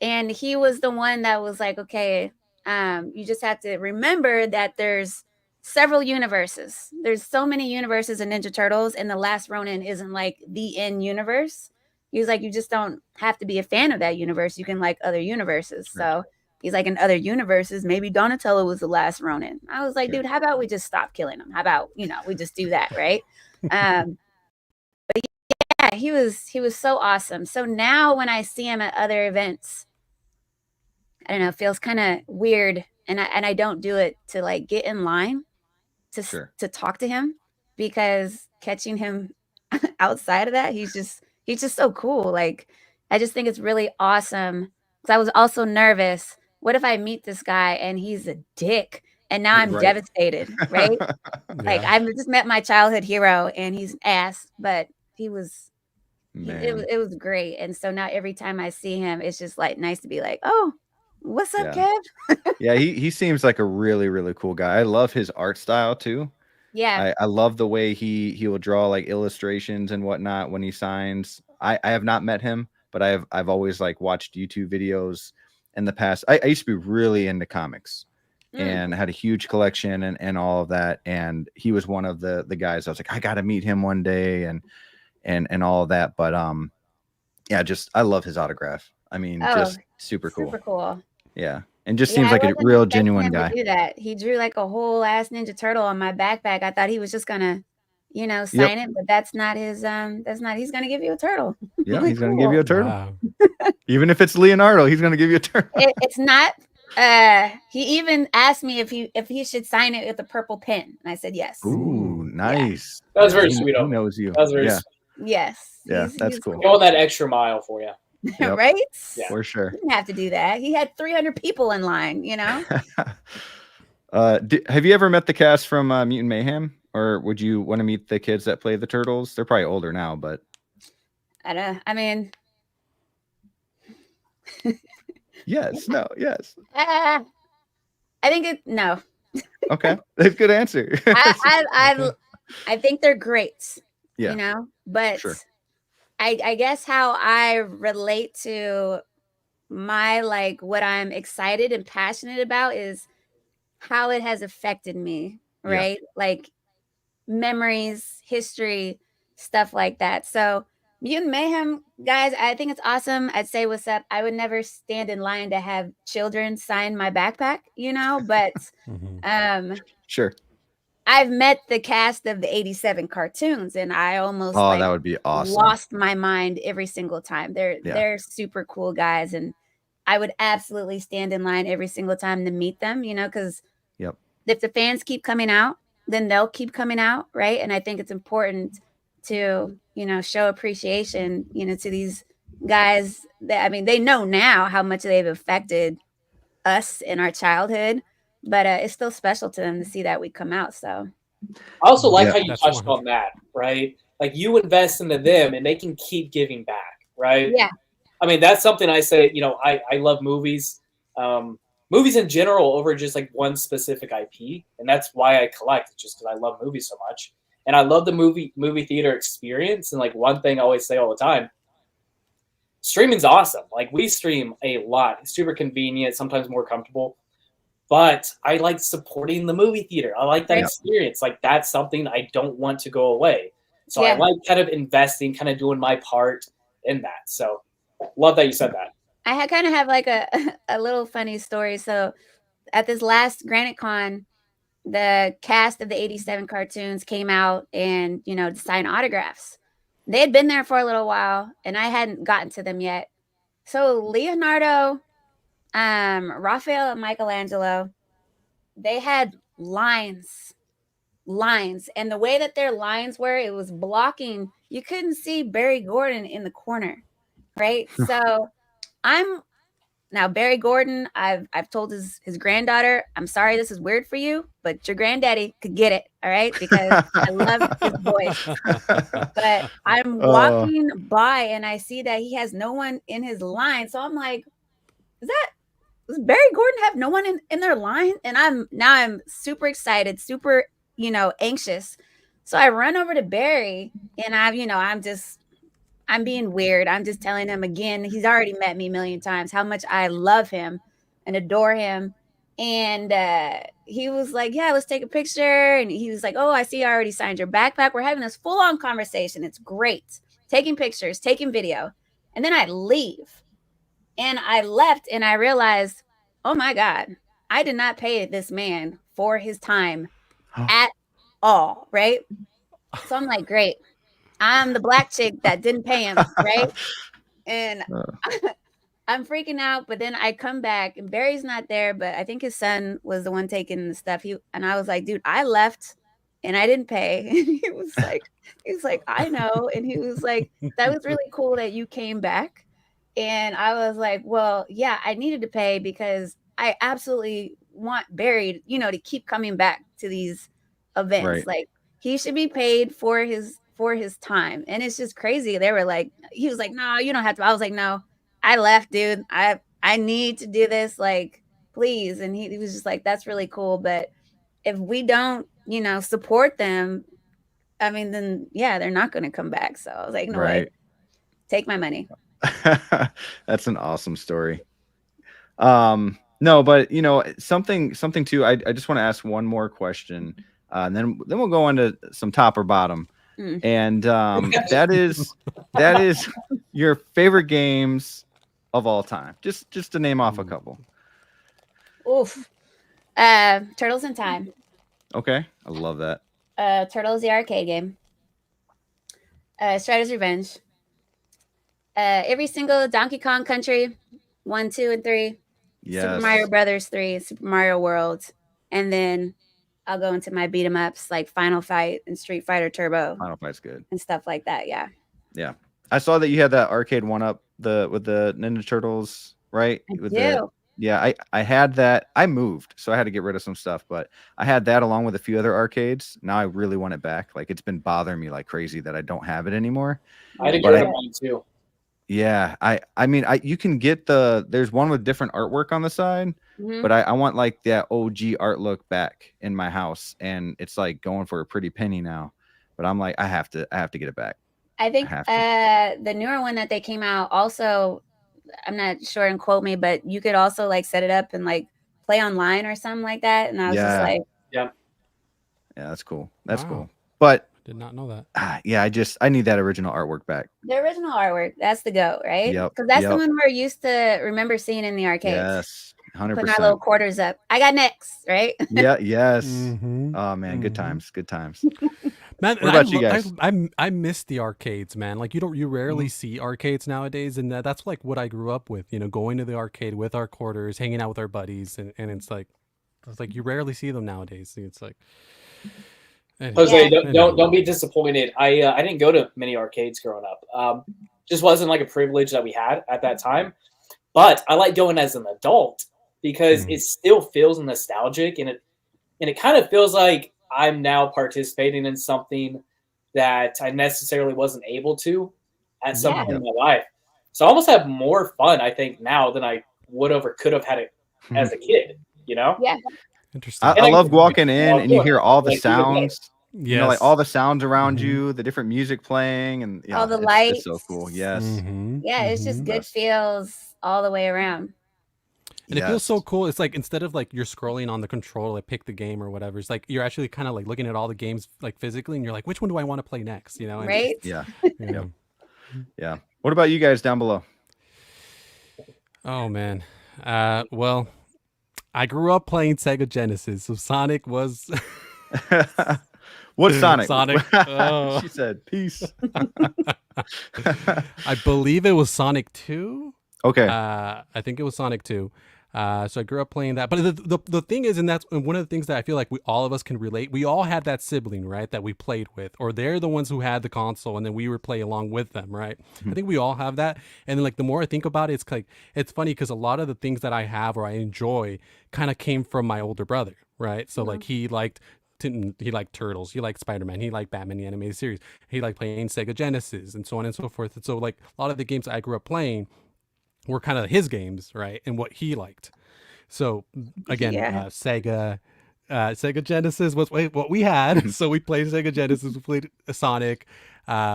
And he was the one that was like, okay, you just have to remember that there's several universes. There's so many universes in Ninja Turtles, and the Last Ronin isn't like the end universe. He was like, you just don't have to be a fan of that universe. You can like other universes. So he's like, in other universes, maybe Donatello was the last Ronin. I was like, dude, how about we just stop killing him? How about, we just do that, right? But yeah, he was so awesome. So now when I see him at other events, I don't know, it feels kind of weird. And I don't do it to like get in line to talk to him, because catching him outside of that, he's just so cool. Like, I just think it's really awesome, because I was also nervous. What if I meet this guy and he's a dick? And now I'm devastated, right? Like, I've just met my childhood hero and he's an ass, but he was, it was great. And so now every time I see him, it's just like nice to be like, oh, what's up, Kev? Yeah, he seems like a really, really cool guy. I love his art style too. Yeah, I love the way he will draw like illustrations and whatnot when he signs. I have not met him, but I've always like watched YouTube videos in the past. I used to be really into comics and had a huge collection and all of that. And he was one of the guys I was like, I got to meet him one day and all of that. But yeah, just I love his autograph. I mean, just super cool. Super cool. Yeah. And just seems like a real genuine guy. Do that. He drew like a whole ass Ninja Turtle on my backpack. I thought he was just gonna, sign it, but that's not his. He's gonna give you a turtle. Yeah, really he's gonna give you a turtle. Wow. Even if it's Leonardo, he's gonna give you a turtle. It's not. He even asked me if he should sign it with a purple pen, and I said yes. Ooh, nice. Yeah. That was very sweet. He knows you. That was very Yes. Yeah, that's cool. Going that extra mile for you. Yep. Right? Yeah. For sure. He didn't have to do that. He had 300 people in line, you know? Have you ever met the cast from Mutant Mayhem, or would you want to meet the kids that play the turtles? They're probably older now, but I mean, yes, no, yes. I think no. Okay, that's a good answer. I think they're great, Yeah, you know, but sure. I guess how I relate to my like what I'm excited and passionate about is how it has affected me, Yeah. right? Like memories, history, stuff like that. So Mutant Mayhem, guys, I think it's awesome. I'd say what's up. I would never stand in line to have children sign my backpack, you know, but Sure. I've met the cast of the 87 cartoons and I almost Oh, like that would be awesome. lost my mind every single time. They're super cool guys and I would absolutely stand in line every single time to meet them, you know, because Yep. if the fans keep coming out, then they'll keep coming out, right? And I think it's important to, you know, show appreciation, you know, to these guys that, I mean, they know now how much they've affected us in our childhood, but it's still special to them to see that we come out. So I also like Yeah. how you That's touched 100. on that, right? Like you invest into them and they can keep giving back, right? yeah, I mean, that's something I say, you know, I love movies, movies in general over just like one specific IP. And that's why I collect, just because I love movies so much. And I love the movie theater experience. And like one thing I always say all the time, streaming's awesome. Like we stream a lot. It's super convenient, sometimes more comfortable. But I like supporting the movie theater. I like that Right. experience. Like that's something I don't want to go away. So I Yeah. like kind of investing, kind of doing my part in that. So love that you said that. I kind of have like a little funny story. So at this last Granite Con, the cast of the 87 cartoons came out and, you know, to sign autographs. They had been there for a little while and I hadn't gotten to them yet. So Leonardo, Raphael and Michelangelo, they had lines. And the way that their lines were, it was blocking. You couldn't see Barry Gordon in the corner, right? So I'm now Barry Gordon, I've told his granddaughter, I'm sorry this is weird for you, but your granddaddy could get it, all right? Because I love his voice. But I'm walking by and I see that he has no one in his line. So I'm like, does Barry Gordon have no one in their line? And I'm super excited, super, you know, anxious. So I run over to Barry and I'm being weird. I'm just telling him again, he's already met me a million times, how much I love him and adore him. And he was like, yeah, let's take a picture. And he was like, oh, I see I already signed your backpack. We're having this full on conversation. It's great. Taking pictures, taking video. And then I leave. And I left and I realized, oh my God, I did not pay this man for his time at all. Right. So I'm like, great. I'm the black chick that didn't pay him, right? And I'm freaking out, but then I come back and Barry's not there, but I think his son was the one taking the stuff. And I was like, dude, I left and I didn't pay. And he was like, I know. And he was like, that was really cool that you came back. And I was like, well, yeah, I needed to pay because I absolutely want Barry, you know, to keep coming back to these events. Right. Like he should be paid for his time. And it's just crazy. They were like, he was like, no, you don't have to. I was like, no, I left, dude. I need to do this. Like, please. And he was just like, that's really cool. But if we don't, you know, support them, I mean, then yeah, they're not going to come back. So I was like, no way, take my money. That's an awesome story. No, but you know, something too, I just want to ask one more question. And then we'll go on to some top or bottom. And that is your favorite games of all time. Just to name off a couple. Oof. Turtles in Time. Okay. I love that. Turtles the arcade game. Strider's Revenge. Every single Donkey Kong Country, 1, 2, and 3. Yes. Super Mario Brothers 3, Super Mario World, and then I'll go into my beat 'em ups like Final Fight and Street Fighter Turbo. Final Fight's good. And stuff like that. Yeah. Yeah. I saw that you had that arcade one up with the Ninja Turtles, right? I With do. I had that. I moved, so I had to get rid of some stuff, but I had that along with a few other arcades. Now I really want it back. Like it's been bothering me like crazy that I don't have it anymore. I had to But get rid of mine too. yeah, I mean, you can get there's one with different artwork on the side, Mhm. but I want like that OG art look back in my house, and it's like going for a pretty penny now. But I'm like, I have to get it back. I think have to. the newer one that they came out also, I'm not sure and quote me, but you could also like set it up and like play online or something like that. And I was just like, yeah, that's cool. That's Wow. cool. But Did not know that. yeah, I need that original artwork back. the original artwork, that's the go, right? Yep. Because that's the Yep. one we're used to remember seeing in the arcades. Yes. Putting our 100%. little quarters up. I got next, right? Yeah. Yes. Mhm. Oh man, good Mhm. times. Good times. Man, What about you guys? I miss the arcades, man. Like you rarely see arcades nowadays, and that's like what I grew up with. You know, going to the arcade with our quarters, hanging out with our buddies, and it's like you rarely see them nowadays. It's like, Jose, Yeah. don't be disappointed. I didn't go to many arcades growing up. Just wasn't like a privilege that we had at that time. But I like going as an adult because it still feels nostalgic, and it kind of feels like I'm now participating in something that I necessarily wasn't able to at some point in my life. So I almost have more fun, I think, now than I would have or could have had it as a kid. You know? Yeah. Interesting. I love walking in and you hear all the sounds. Yes. You know, like all the sounds around you, the different music playing, and all the it's lights. so cool. Yes. Yeah, it's just good feels all the way around. And it feels so cool. It's like instead of like you're scrolling on the controller, like pick the game or whatever, it's like you're actually kind of like looking at all the games like physically, and you're like, which one do I want to play next? You know? And right? Yeah. Yeah. Yeah. What about you guys down below? Oh man. Well, I grew up playing Sega Genesis, so Sonic was. What's Sonic? Sonic. Oh. She said, "Peace." I believe it was Sonic 2. Okay. I think it was Sonic 2. So I grew up playing that. But the thing is, and that's one of the things that I feel like all of us can relate. We all had that sibling, right, that we played with, or they're the ones who had the console, and then we would play along with them, right? I think we all have that. And then like the more I think about it, it's like it's funny because a lot of the things that I have or I enjoy kind of came from my older brother, right? So like he liked Turtles, he liked Spider-Man, he liked Batman the animated series, he liked playing Sega Genesis, and so on and so forth. And so like a lot of the games I grew up playing were kind of his games, right, and what he liked. So again, Sega Genesis was what we had. So we played Sega Genesis, we played Sonic,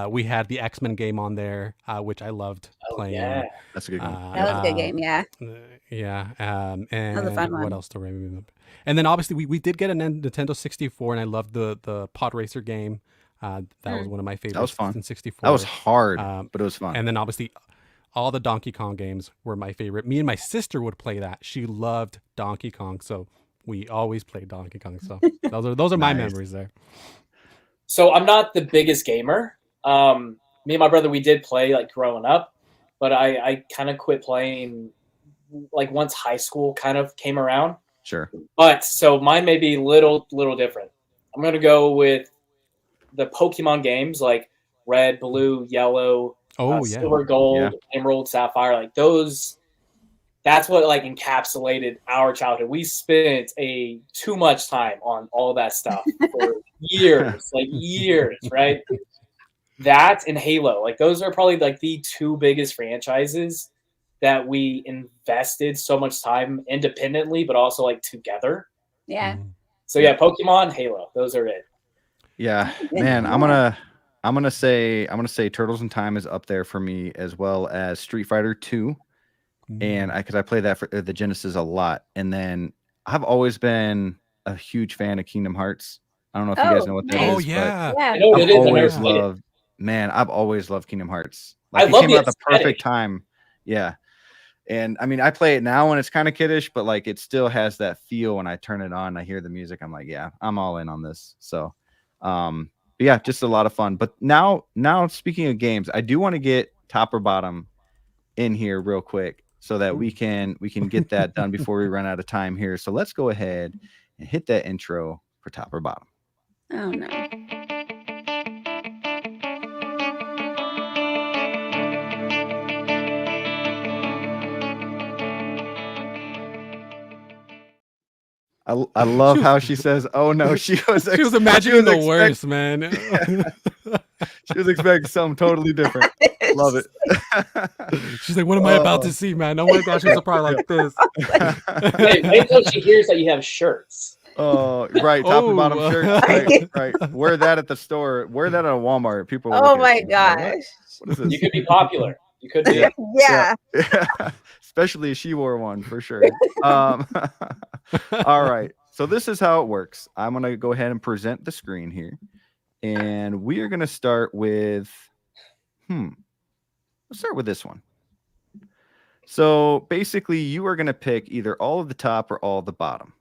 we had the X-Men game on there, which I loved playing. Yeah. That's a good one. That was a good game, yeah. And That was a fun one. what else do I remember? And then obviously we did get a Nintendo 64, and I loved the Pod Racer game. That was one of my favorites. That was fun. In 64. That was hard, but it was fun. And then obviously all the Donkey Kong games were my favorite. Me and my sister would play that. She loved Donkey Kong, so we always played Donkey Kong. So those are my memories there. So I'm not the biggest gamer. Me and my brother, we did play like growing up, but I kind of quit playing like once high school kind of came around. Sure. But so mine may be little different. I'm gonna go with the Pokemon games like Red, Blue, Yellow, Silver, Gold, Emerald, Sapphire. Like those. That's what like encapsulated our childhood. We spent too much time on all that stuff for years, right? That and Halo, like those are probably like the two biggest franchises that we invested so much time independently, but also like together. Yeah. So yeah, Pokemon, Halo, those are it. Yeah, man, I'm gonna say Turtles in Time is up there for me, as well as Street Fighter 2. And because I play that for the Genesis a lot, and then I've always been a huge fan of Kingdom Hearts. I don't know if you guys know what that is. Oh yeah, I know what it is. I've always loved Kingdom Hearts. Like, I love it came out the perfect time. Yeah, and I mean, I play it now and it's kind of kiddish, but like it still has that feel when I turn it on. I hear the music. I'm like, yeah, I'm all in on this. So, but yeah, just a lot of fun. But now speaking of games, I do want to get top or bottom in here real quick, so that we can get that done before we run out of time here. So let's go ahead and hit that intro for top or bottom. Oh no. I love how she says, "Oh no," she was imagining the worst, man. She was expecting something totally different. Love it. She's like, "What am I about to see, man? Oh my gosh, it's probably like this." Wait until she hears that you have shirts. Oh, right, top and bottom shirts. Right. Wear that at the store. Wear that at a Walmart. People. Oh my gosh. What is this? You could be popular. You could be. Yeah. Especially if she wore one for sure. All right. So this is how it works. I'm gonna go ahead and present the screen here, and we are gonna start with. Let's start with this one. So basically, you are gonna pick either all of the top or all of the bottom.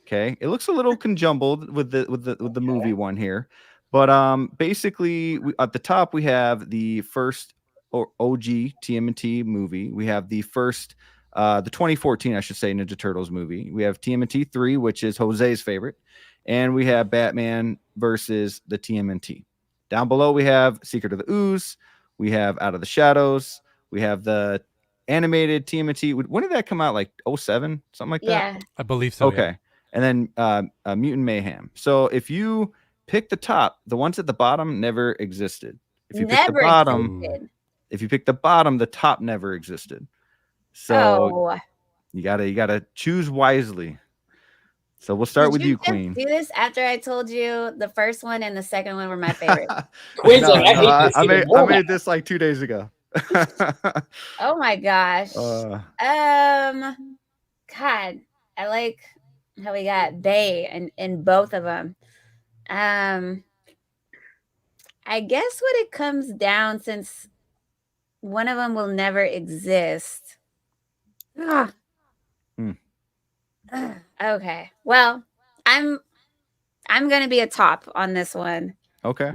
Okay, it looks a little conjumbled with the movie one here, but basically at the top we have the first OG TMNT movie. We have the first the 2014, I should say, Ninja Turtles movie. We have TMNT 3, which is Jose's favorite, and we have Batman versus the TMNT. Down below we have Secret of the Ooze. We have Out of the Shadows. We have the animated TMNT. When did that come out? Like 07, something like that. Yeah, I believe so. Okay. Yeah. And then Mutant Mayhem. So if you pick the top, the ones at the bottom never existed. If you pick the bottom, the top never existed. So you gotta choose wisely. So we'll start with you, Queen. Do this after I told you the first one and the second one were my favorite. Queen's like, I made this like 2 days ago. Oh my gosh. God, I like how we got Bay in both of them. I guess what it comes down, since one of them will never exist. Okay. Well, I'm gonna be a top on this one. Okay.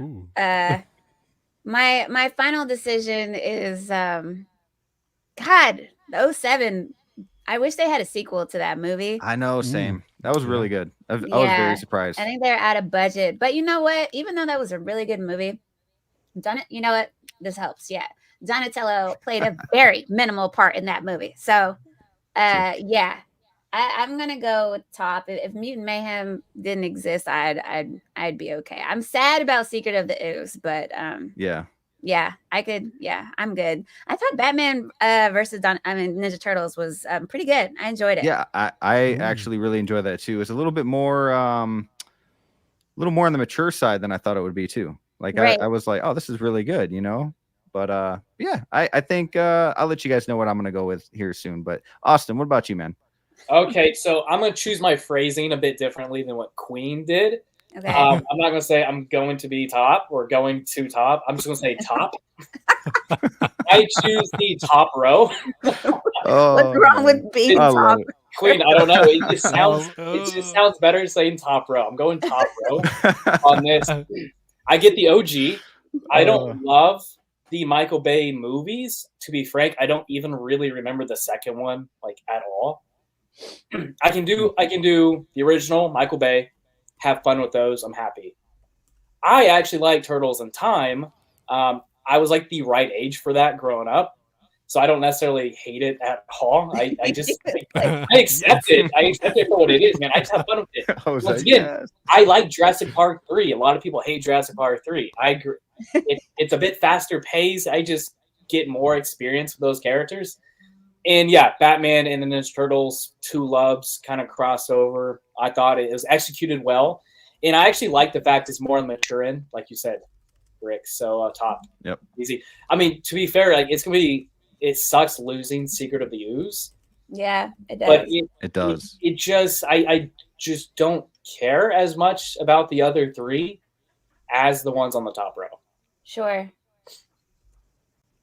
My final decision is God, 07. I wish they had a sequel to that movie. I know, same. That was really good. I was very surprised. I think they're out of budget. But you know what? Even though that was a really good movie, you know what? This helps. Yeah. Donatello played a very minimal part in that movie. So yeah. I'm gonna go with top. If Mutant Mayhem didn't exist, I'd be okay. I'm sad about Secret of the Ooze, but yeah, I could. Yeah, I'm good. I thought Batman versus Ninja Turtles was pretty good. I enjoyed it. Yeah, I actually really enjoyed that too. It's a little bit more, on the mature side than I thought it would be too. Like I was like, oh, this is really good, you know. But yeah, I think I'll let you guys know what I'm gonna go with here soon. But Austin, what about you, man? Okay, so I'm gonna choose my phrasing a bit differently than what Queen did. Okay. I'm not gonna say I'm going to be top or going to top. I'm just gonna say top. I choose the top row. What's wrong with being top? Queen, I don't know. It just sounds better saying top row. I'm going top row on this. I get the OG. I don't love the Michael Bay movies. To be frank, I don't even really remember the second one like at all. I can do the original Michael Bay. Have fun with those. I'm happy. I actually like Turtles in Time. I was like the right age for that growing up, so I don't necessarily hate it at all. I just I accept it. I accept it for what it is, man. I just have fun with it. Once again, I like Jurassic Park 3. A lot of people hate Jurassic Park 3. I agree. It's a bit faster paced. I just get more experience with those characters. And yeah, Batman and the Ninja Turtles, Two Loves kind of crossover. I thought it was executed well. And I actually like the fact it's more on the mature end, like you said, Rick. So top. Yep. Easy. I mean, to be fair, like it sucks losing Secret of the Ooze. Yeah, it does. But it does. It just I just don't care as much about the other three as the ones on the top row. Sure.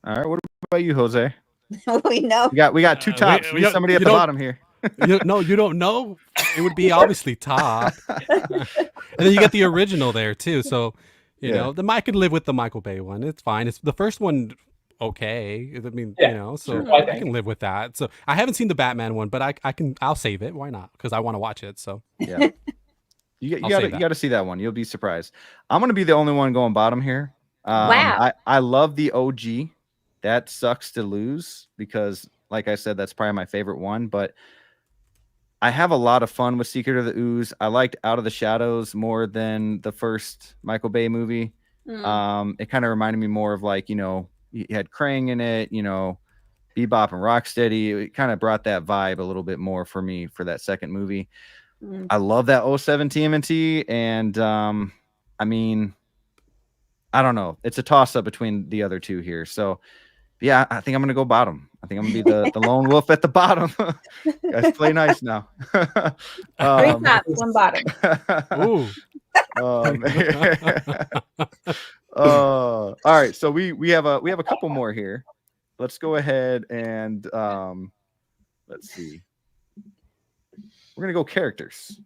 All right. What about you, Jose? We know. We got two tops. We somebody at the bottom here. You don't know. It would be obviously top. And then you get the original there too. So you know, I could live with the Michael Bay one. It's fine. It's the first one. Okay. I mean, you know, so sure. I can live with that. So I haven't seen the Batman one, but I'll save it. Why not? Because I want to watch it. So yeah. You got to see that one. You'll be surprised. I'm going to be the only one going bottom here. Wow. I love the OG. That sucks to lose because, like I said, that's probably my favorite one. But I have a lot of fun with Secret of the Ooze. I liked Out of the Shadows more than the first Michael Bay movie. It kind of reminded me more of like, you had Krang in it, Bebop and Rocksteady. It kind of brought that vibe a little bit more for me for that second movie. I love that 07 TMNT. And I mean, I don't know. It's a toss up between the other two here. So yeah, I think I'm gonna go bottom. I think I'm gonna be the lone wolf at the bottom. Guys, play nice now. 3 top, 1 bottom. Ooh. All right, so we have a couple more here. Let's go ahead and let's see. We're gonna go characters.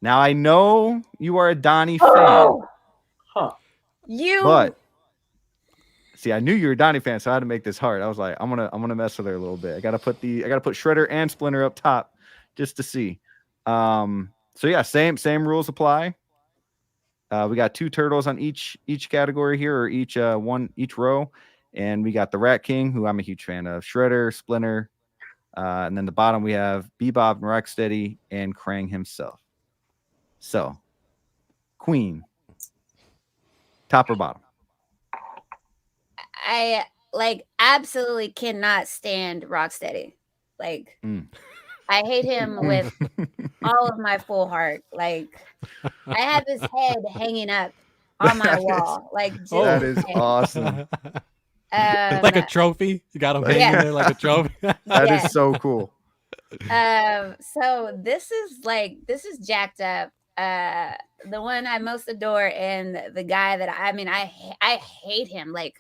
Now I know you are a Donnie fan. But see, I knew you were a Donnie fan, so I had to make this hard. I was like, I'm gonna mess with her a little bit. I gotta put Shredder and Splinter up top just to see. So yeah, same rules apply. We got 2 turtles on each category here, or each row, and we got the Rat King, who I'm a huge fan of, Shredder, Splinter, and then the bottom we have Bebop and Rocksteady and Krang himself. So, Queen, top or bottom? I absolutely cannot stand Rocksteady. Like, I hate him with all of my full heart. Like, I have his head hanging up on my wall. Like, just that is awesome. Like a trophy. You got him hanging there like a trophy. That is so cool. So this is jacked up. The one I most adore, and the guy that I hate him. Like,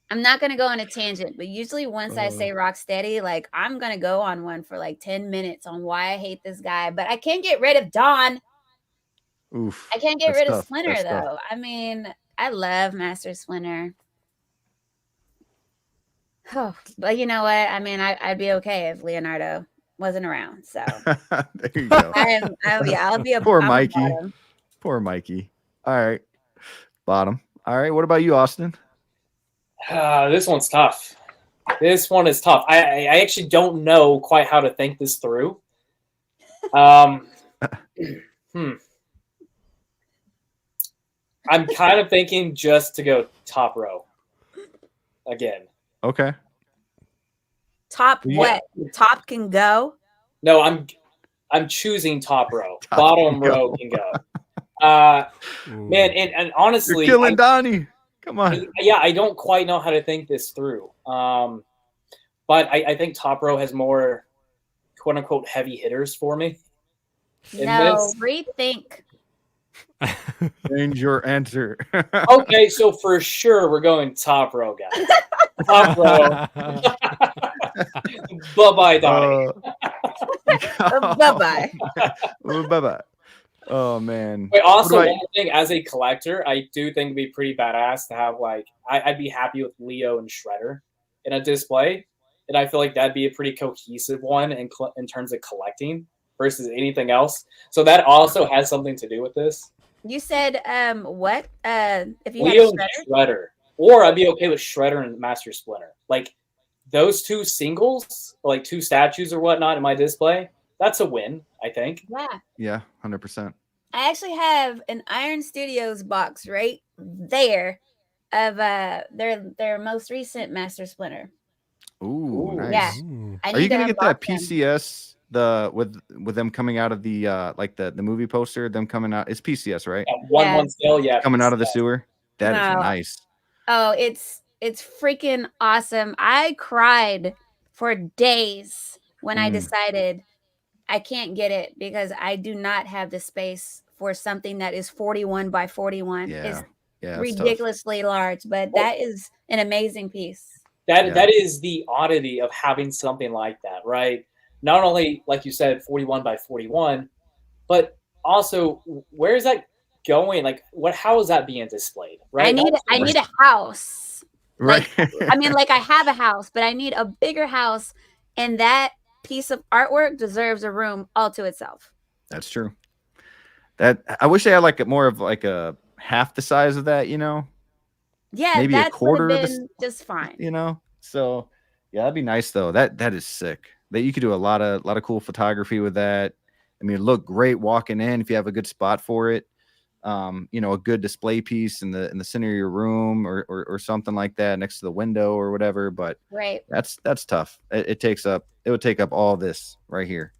I'm not gonna go on a tangent, but usually once I say Rocksteady, like, I'm gonna go on one for like 10 minutes on why I hate this guy. But I can't get rid of Don. Oof. I can't get rid of Splinter though. I mean, I love Master Splinter. Oh, but you know what? I mean, I'd be okay if Leonardo wasn't around. So there you go. I'll be a poor Mikey. Poor Mikey. All right, bottom. All right, what about you, Austin? This one's tough. This one is tough. I actually don't know quite how to think this through. I'm kind of thinking just to go top row again. Okay. Top what? Top can go? No, I'm choosing top row. Bottom row can go. Man, and honestly, you're killing Donnie. Come on. Yeah, I don't quite know how to think this through. But I think top row has more quote unquote heavy hitters for me. No, rethink. Change your answer. Okay, so for sure we're going top row, guys. Top row. Bye-bye, Donnie. Bye-bye. Bye-bye. Oh, man. Wait, also, one thing, as a collector, I do think it'd be pretty badass to have, like, I'd be happy with Leo and Shredder in a display. And I feel like that'd be a pretty cohesive one in terms of collecting versus anything else. So that also has something to do with this. You said what? If you Leo had and Shredder. Or I'd be okay with Shredder and Master Splinter. Like, those 2 singles, like 2 statues or whatnot in my display, that's a win, I think. Yeah, 100%. I actually have an Iron Studios box right there of their most recent Master Splinter. Ooh, nice. Yeah. Are you gonna get that PCS with them coming out of the like the movie poster, them coming out? It's PCS, right? Yeah, 1/1 scale, yeah. Coming PCS. out of the sewer. That is nice. Oh, it's freaking awesome. I cried for days when I decided I can't get it because I do not have the space for something that is 41 by 41. Yeah, it's ridiculously large, but that is an amazing piece. That is the oddity of having something like that, right? Not only, like you said, 41 by 41, but also where is that going? Like, how is that being displayed? Right? I need a house. Right. Like, I mean, like, I have a house, but I need a bigger house, and that piece of artwork deserves a room all to itself. That's true. That I wish they had like more of like a half the size of that, you know? Yeah, maybe a quarter of just fine. You know? So yeah, that'd be nice though. That is sick. that you could do a lot of cool photography with that. I mean, it looked great walking in if you have a good spot for it. You know, a good display piece in the center of your room or something like that next to the window or whatever. But Right. that's tough. It would take up all this right here.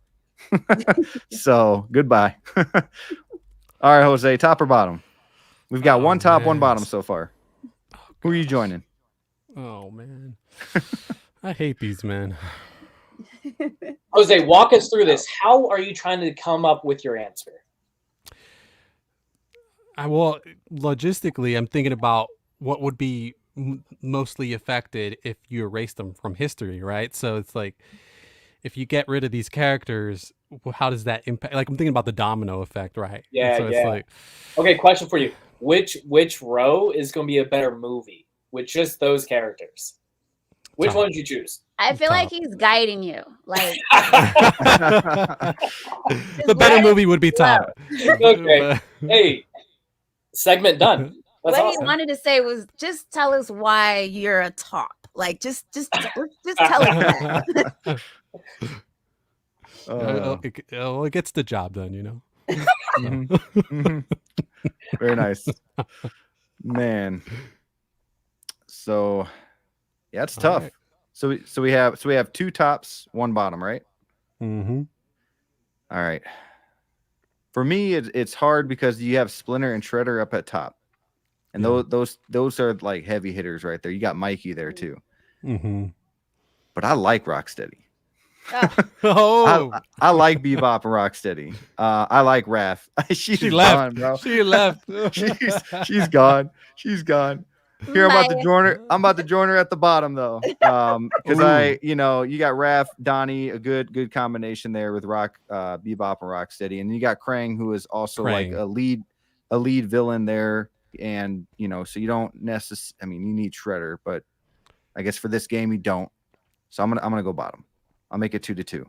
So goodbye. All right, Jose, top or bottom? We've got one top, one bottom so far. Who are you joining? Oh man, I hate these, man. Jose, walk us through this. How are you trying to come up with your answer? Well, logistically, I'm thinking about what would be mostly affected if you erase them from history, right? So it's like, if you get rid of these characters, how does that impact? Like, I'm thinking about the domino effect, right? Yeah, so yeah. It's like, okay, question for you: Which row is going to be a better movie with just those characters? Which one did you choose? I feel like he's guiding you. Like the better movie would be top. Okay. Hey, segment done. That's what awesome. he wanted to say was just tell us why you're a top. Like just tell us that. It gets the job done, you know. Very nice, man. So yeah, it's tough. Right. So we have two tops, one bottom, right? Mm-hmm. All right. For me, it's hard because you have Splinter and Shredder up at top, and those are like heavy hitters right there. You got Mikey there too. Mm-hmm. But I like Rocksteady. Oh, I like Bebop and Rocksteady. I like Raph. She left, gone, bro. She left. she's gone. She's gone. Here, I'm about to join her. I'm about to join her at the bottom though, because you got Raph, Donnie, a good combination there with Bebop and Rocksteady, and you got Krang, who is also like a lead villain there, and so you don't necessarily. I mean, you need Shredder, but I guess for this game you don't. So I'm gonna go bottom. I'll make it 2-2.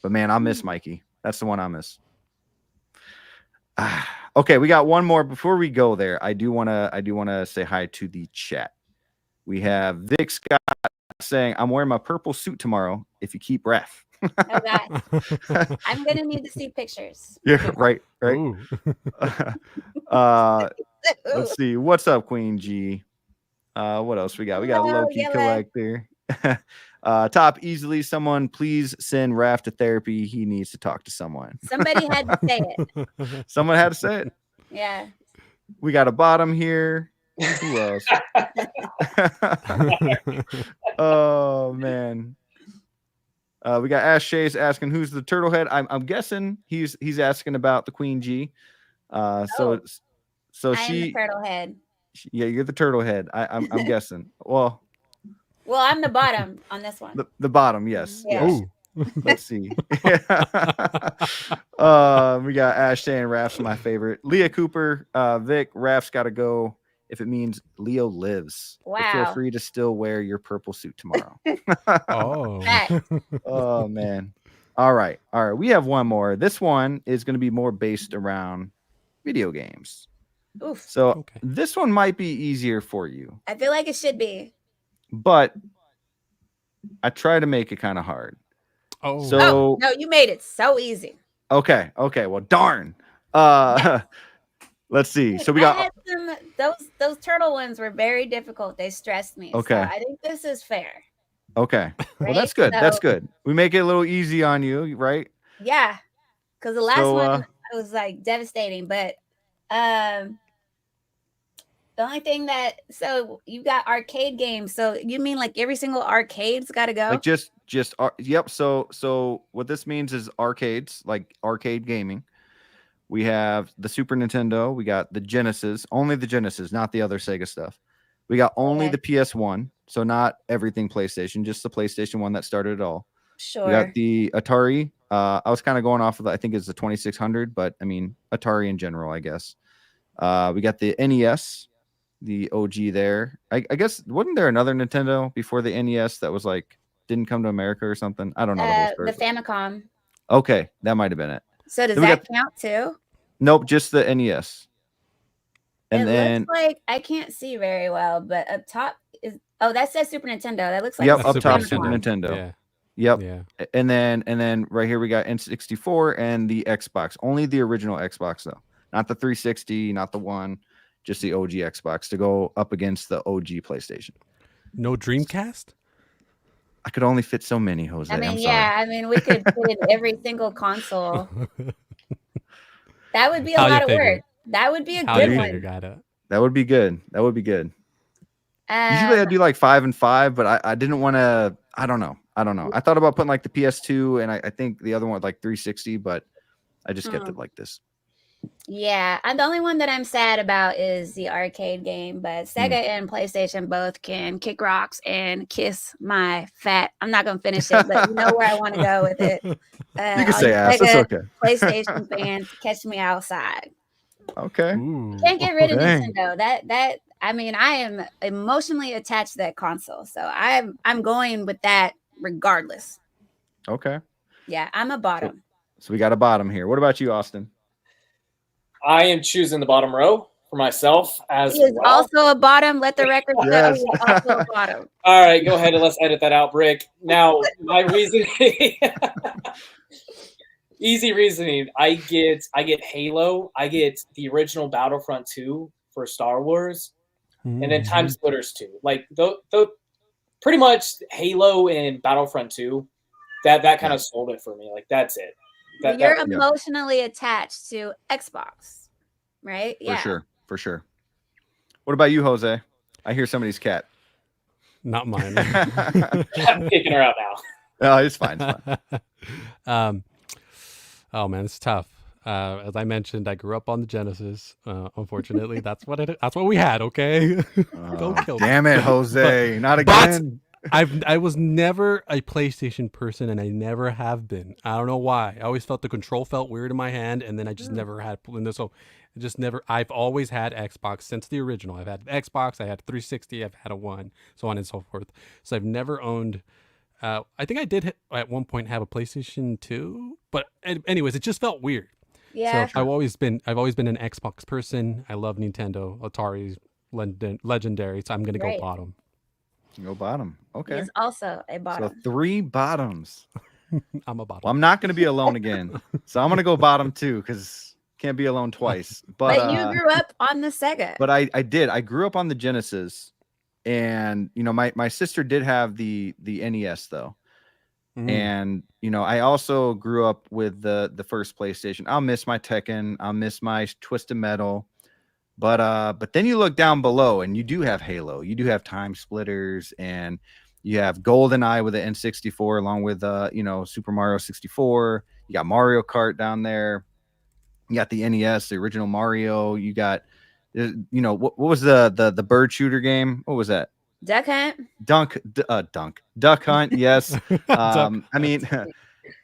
But man, I miss Mikey. That's the one I miss. Okay, we got one more. Before we go there, I do wanna say hi to the chat. We have Vic Scott saying, "I'm wearing my purple suit tomorrow if you keep Raph." Oh God. I'm gonna need to see pictures. Yeah, right. Let's see. What's up, Queen G? What else we got? We got Loki Collector. Top easily. Someone please send Raph to therapy. He needs to talk to someone. Somebody had to say it. Someone had to say it. Yeah. We got a bottom here. Who else? Oh man. We got Ash Chase asking who's the turtle head. I'm guessing he's asking about the Queen G. So I am the turtle head. Yeah, you're the turtle head. I'm guessing. Well, I'm the bottom on this one. The bottom, yes. Yeah. Yes. Let's see. We got Ash saying Raph's my favorite. Leah Cooper, Vic, Raph's got to go if it means Leo lives. Wow. But feel free to still wear your purple suit tomorrow. Oh man. All right. We have one more. This one is going to be more based around video games. Oof. So this one might be easier for you. I feel like it should be. But I try to make it kind of hard. No, you made it so easy. Okay. Well, darn. Let's see. So we got those turtle ones were very difficult. They stressed me. Okay. So I think this is fair. Okay. Right? Well, that's good. That's good. We make it a little easy on you, right? Yeah. Because the last one was like devastating, but the only thing so you got arcade games. So you mean like every single arcade's got to go? Like yep. So what this means is arcades, like arcade gaming. We have the Super Nintendo. We got the Genesis, only the Genesis, not the other Sega stuff. We got only the PS1, so not everything PlayStation, just the PlayStation 1 that started it all. Sure. We got the Atari. I was kind of going off of I think it's the 2600, but I mean Atari in general, I guess. We got the NES, the OG there. I guess wasn't there another Nintendo before the NES that was like didn't come to America or something? I don't know. The Famicom. Okay, that might have been it. So does that count too? Nope, just the NES. And then looks like I can't see very well, but up top is that says Super Nintendo. That looks like up top Super Nintendo. Yeah. Yep. Yeah. And then right here we got N64 and the Xbox. Only the original Xbox though, not the 360, not the one, just the OG Xbox to go up against the OG PlayStation. No Dreamcast? I could only fit so many, Jose. I mean, I'm yeah, sorry. I mean, we could put in every single console. That would be a How you lot of figure? work. That would be a How good you one. figure? Got it. That would be good. That would be good. Usually I do like 5 and 5, but I didn't want to. I don't know. I thought about putting like the PS2 and I think the other one like 360, but I just kept it like this. Yeah, and the only one that I'm sad about is the arcade game, but Sega and PlayStation both can kick rocks and kiss my fat. I'm not gonna finish it, but you know where I want to go with it. You can say ass. Sega, That's okay. PlayStation fans, catch me outside. Okay. Ooh. Can't get rid of Dang. Nintendo. That I mean, I am emotionally attached to that console, so I'm going with that regardless. Okay. Yeah, I'm a bottom. So we got a bottom here. What about you, Austin? I am choosing the bottom row for myself as He is well. also a bottom. Let the record show Yes. he is also a bottom. All right, go ahead and let's edit that out, Brick. Now, my reasoning, easy reasoning. I get Halo. I get the original Battlefront 2 for Star Wars, and then Time Splitters 2. Like pretty much Halo and Battlefront 2. That kind of sold it for me. Like that's it. You're emotionally attached to Xbox, right? Yeah. For sure. What about you, Jose? I hear somebody's cat. Not mine. I'm kicking her out now. Oh, it's fine. Oh man, it's tough. As I mentioned, I grew up on the Genesis. Unfortunately, that's what we had. Okay, don't kill me. Damn it, Jose! Not again. I was never a PlayStation person, and I never have been. I don't know why. I always felt the control felt weird in my hand, and then I just never had. So, just never. I've always had Xbox since the original. I've had Xbox. I had 360. I've had a One, so on and so forth. So I've never owned. I think I did at one point have a PlayStation 2, but anyways, it just felt weird. Yeah. So I've always been an Xbox person. I love Nintendo, Atari's legendary. So I'm gonna go bottom. Go bottom. Okay. He's also a bottom. So 3 bottoms. I'm a bottom. Well, I'm not going to be alone again. So I'm going to go bottom too because can't be alone twice. But you grew up on the Sega. But I did. I grew up on the Genesis, and you know my sister did have the NES though, and you know I also grew up with the first PlayStation. I'll miss my Tekken. I'll miss my Twisted Metal. But then you look down below and you do have Halo, you do have Time Splitters, and you have GoldenEye with the N64 along with you know, Super Mario 64. You got Mario Kart down there. You got the NES, the original Mario. You got you know what was the bird shooter game? What was that? Duck Hunt. Duck Hunt. Yes. I mean,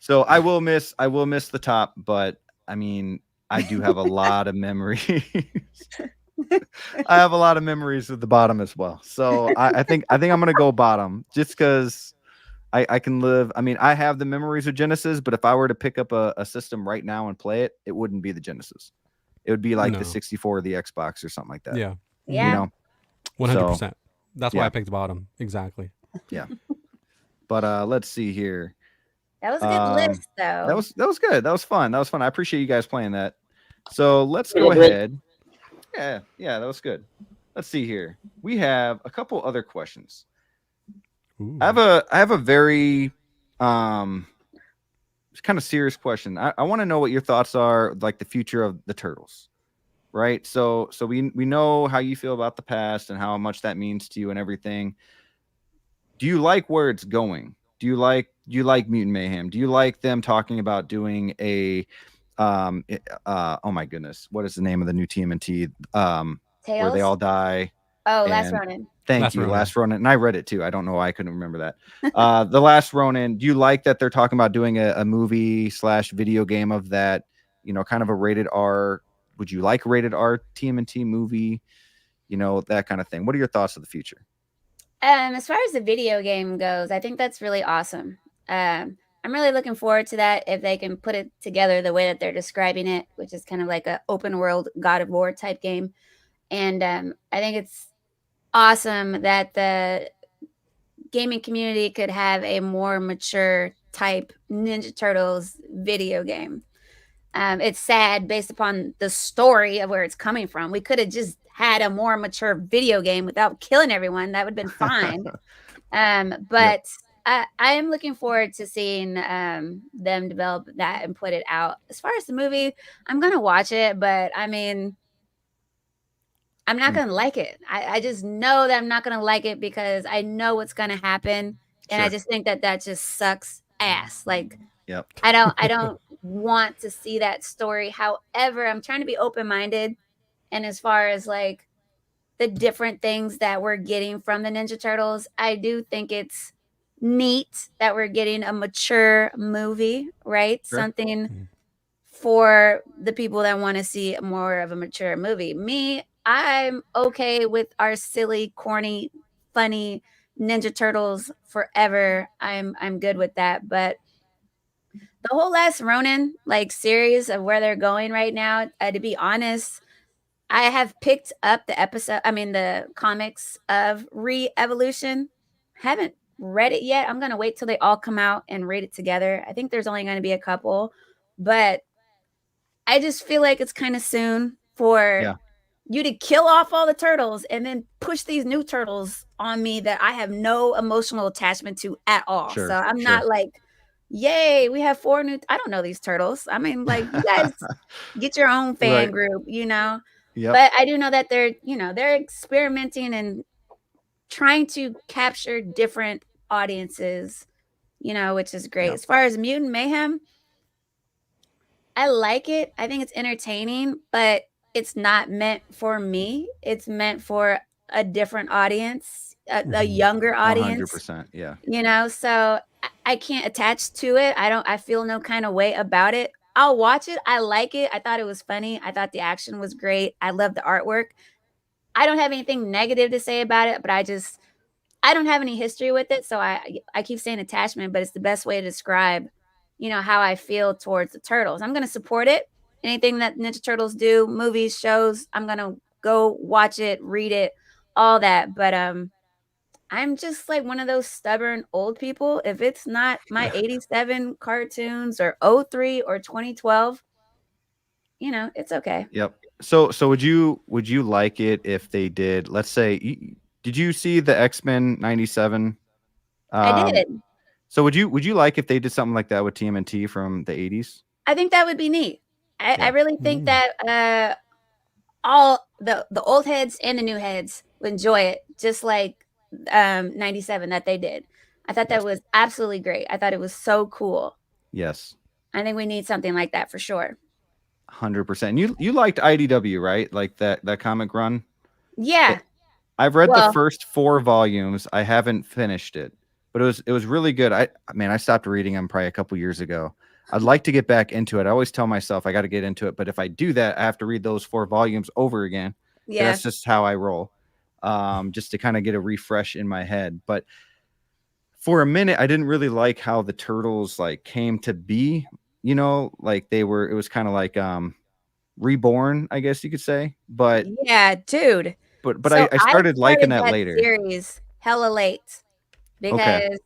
so I will miss the top, but I mean, I do have a lot of memories. I have a lot of memories with the bottom as well. So I think I'm gonna go bottom just because I can live. I mean, I have the memories of Genesis, but if I were to pick up a system right now and play it, it wouldn't be the Genesis. It would be like the 64 or the Xbox or something like that. Yeah. Yeah. You know, 100%. That's why I picked bottom. Exactly. Yeah. But let's see here. That was a good list, though. That was good. That was fun. I appreciate you guys playing that. So let's go ahead. Yeah, that was good. Let's see here. We have a couple other questions. Ooh. I have a very kind of serious question. I want to know what your thoughts are, like the future of the Turtles. Right? So we know how you feel about the past and how much that means to you and everything. Do you like where it's going? Do you like Mutant Mayhem? Do you like them talking about doing a oh my goodness, what is the name of the new TMNT where they all die? Oh, Last Ronin. Thank you, Last Ronin. And I read it too. I don't know why I couldn't remember that. The Last Ronin. Do you like that they're talking about doing a movie / video game of that, you know, kind of a rated R? Would you like a rated R TMNT movie? You know, that kind of thing. What are your thoughts of the future? As far as the video game goes, I think that's really awesome. I'm really looking forward to that if they can put it together the way that they're describing it, which is kind of like an open world God of War type game. And I think it's awesome that gaming community could have a more mature type Ninja Turtles video game. It's sad based upon the story of where it's coming from. We could have just had a more mature video game without killing everyone. That would have been fine. But I am looking forward to seeing them develop that and put it out. As far as the movie, I'm going to watch it, but I mean, I'm not going to like it. I just know that I'm not going to like it because I know what's going to happen. And I just think that just sucks ass. Like, I don't want to see that story. However, I'm trying to be open-minded. And as far as like the different things that we're getting from the Ninja Turtles, I do think it's neat that we're getting a mature movie, right? Something for the people that want to see more of a mature movie. Me, I'm okay with our silly, corny, funny Ninja Turtles forever. I'm good with that. But the whole last Ronin like series of where they're going right now, to be honest, I have picked up the comics of Re-Evolution. Haven't read it yet. I'm going to wait till they all come out and read it together. I think there's only going to be a couple, but I just feel like it's kind of soon for you to kill off all the turtles and then push these new turtles on me that I have no emotional attachment to at all. So I'm not like, yay, we have 4 new. I don't know these turtles. I mean, like, you guys get your own fan group, you know? But I do know that they're experimenting and trying to capture different audiences, which is great. As far as Mutant Mayhem, I like it. I think it's entertaining, but it's not meant for me. It's meant for a different audience, a younger audience. 100%. Yeah. So I can't attach to it. I feel no kind of way about it. I'll watch it. I like it. I thought it was funny. I thought the action was great. I love the artwork. I don't have anything negative to say about it, but I don't have any history with it. So I keep saying attachment, but it's the best way to describe, how I feel towards the Turtles. I'm going to support it. Anything that Ninja Turtles do, movies, shows, I'm going to go watch it, read it, all that. But I'm just like one of those stubborn old people. If it's not my 87 cartoons or 03 or 2012, it's okay. Yep. So would you like it if they did, let's say, did you see the X-Men 97? I did. So would you like if they did something like that with TMNT from the 80s? I think that would be neat. I really think that all the old heads and the new heads would enjoy it, just like 97 that they did. I thought that was absolutely great. I thought it was so cool. Yes. I think we need something like that for sure. 100%. You liked IDW, right? Like that comic run? Yeah. I've read the first 4 volumes. I haven't finished it, but it was really good. I stopped reading them probably a couple years ago. I'd like to get back into it. I always tell myself I got to get into it, but if I do that, I have to read those 4 volumes over again. Yeah. That's just how I roll. Just to kind of get a refresh in my head. But for a minute, I didn't really like how the Turtles like came to be, like it was kind of like reborn, I guess you could say. But yeah, dude. But so I started liking that later. Series hella late because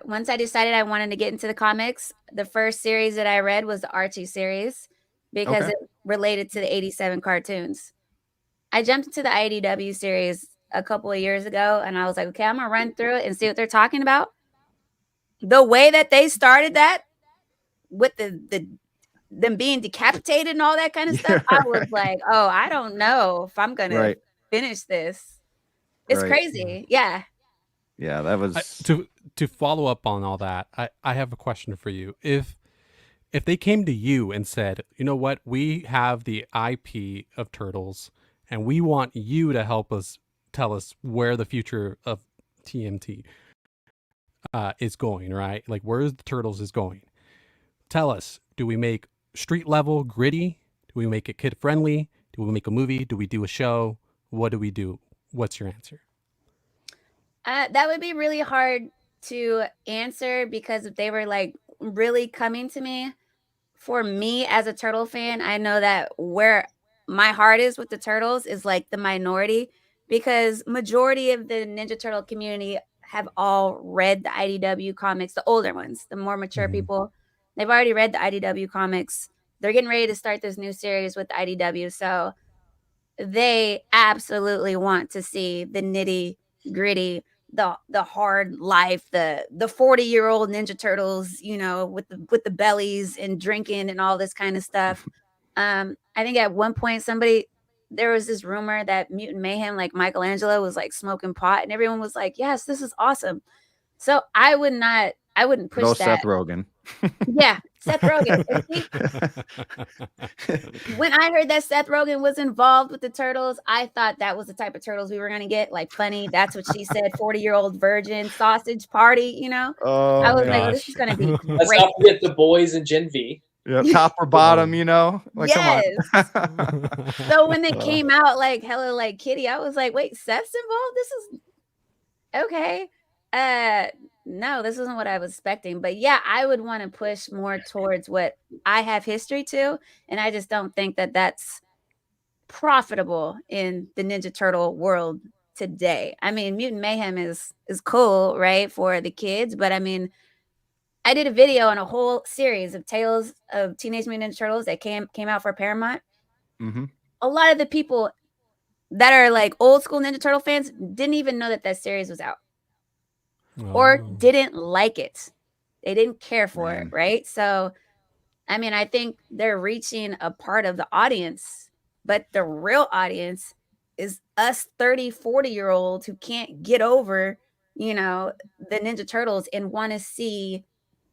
once I decided I wanted to get into the comics, the first series that I read was the Archie series because it related to the 87 cartoons. I jumped into the IDW series a couple of years ago and I was like, okay, I'm gonna run through it and see what they're talking about. The way that they started that with them being decapitated and all that kind of stuff, I was like, oh, I don't know if I'm gonna finish this. It's crazy. Yeah. Yeah, that was to follow up on all that. I have a question for you. If they came to you and said, you know what, we have the IP of Turtles and we want you to help us tell us where the future of TMT is going, right? Like where the Turtles is going. Tell us, do we make street level gritty? Do we make it kid friendly? Do we make a movie? Do we do a show? What do we do? What's your answer? That would be really hard to answer because if they were like really coming to me, for me as a Turtle fan, I know that where my heart is with the Turtles is like the minority because majority of the Ninja Turtle community have all read the IDW comics, the older ones, the more mature people. They've already read the IDW comics. They're getting ready to start this new series with the IDW. So they absolutely want to see the nitty gritty, the hard life, the 40-year-old Ninja Turtles, you know, with the bellies and drinking and all this kind of stuff. I think at one point there was this rumor that Mutant Mayhem, like Michelangelo, was like smoking pot, and everyone was like, yes, this is awesome. So I wouldn't push that. Seth Rogen. Yeah, Seth Rogen. When I heard that Seth Rogen was involved with the Turtles, I thought that was the type of Turtles we were going to get. Like, funny, that's what she said, 40-year-old virgin sausage party, you know? Oh, I was like, oh, this is going to be great. Let's not forget the boys and Gen V. Yeah, top or bottom, you know? Like, yes. Come on. So when it came out like hella like Kitty, I was like, wait, Seth's involved? This is okay. No, this isn't what I was expecting. But yeah, I would want to push more towards what I have history to. And I just don't think that that's profitable in the Ninja Turtle world today. I mean, Mutant Mayhem is cool, right, for the kids. But I mean, I did a video on a whole series of Tales of Teenage Mutant Ninja Turtles that came out for Paramount. A lot of the people that are like old school Ninja Turtle fans didn't even know that series was out. Or didn't like it. They didn't care for it, right? So, I mean, I think they're reaching a part of the audience, but the real audience is us 30, 40-year-olds who can't get over, you know, the Ninja Turtles and want to see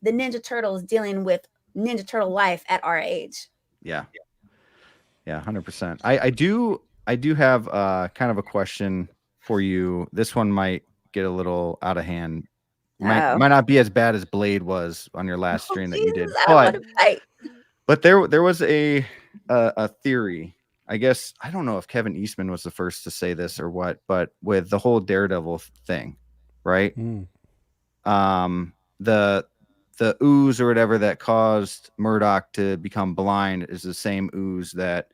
the Ninja Turtles dealing with Ninja Turtle life at our age. Yeah. Yeah, 100%. I do have kind of a question for you. This one might get a little out of hand. Might not be as bad as Blade was on your last stream that you did. But there was a theory. I guess I don't know if Kevin Eastman was the first to say this or what, but with the whole Daredevil thing, right? The ooze or whatever that caused Murdoch to become blind is the same ooze that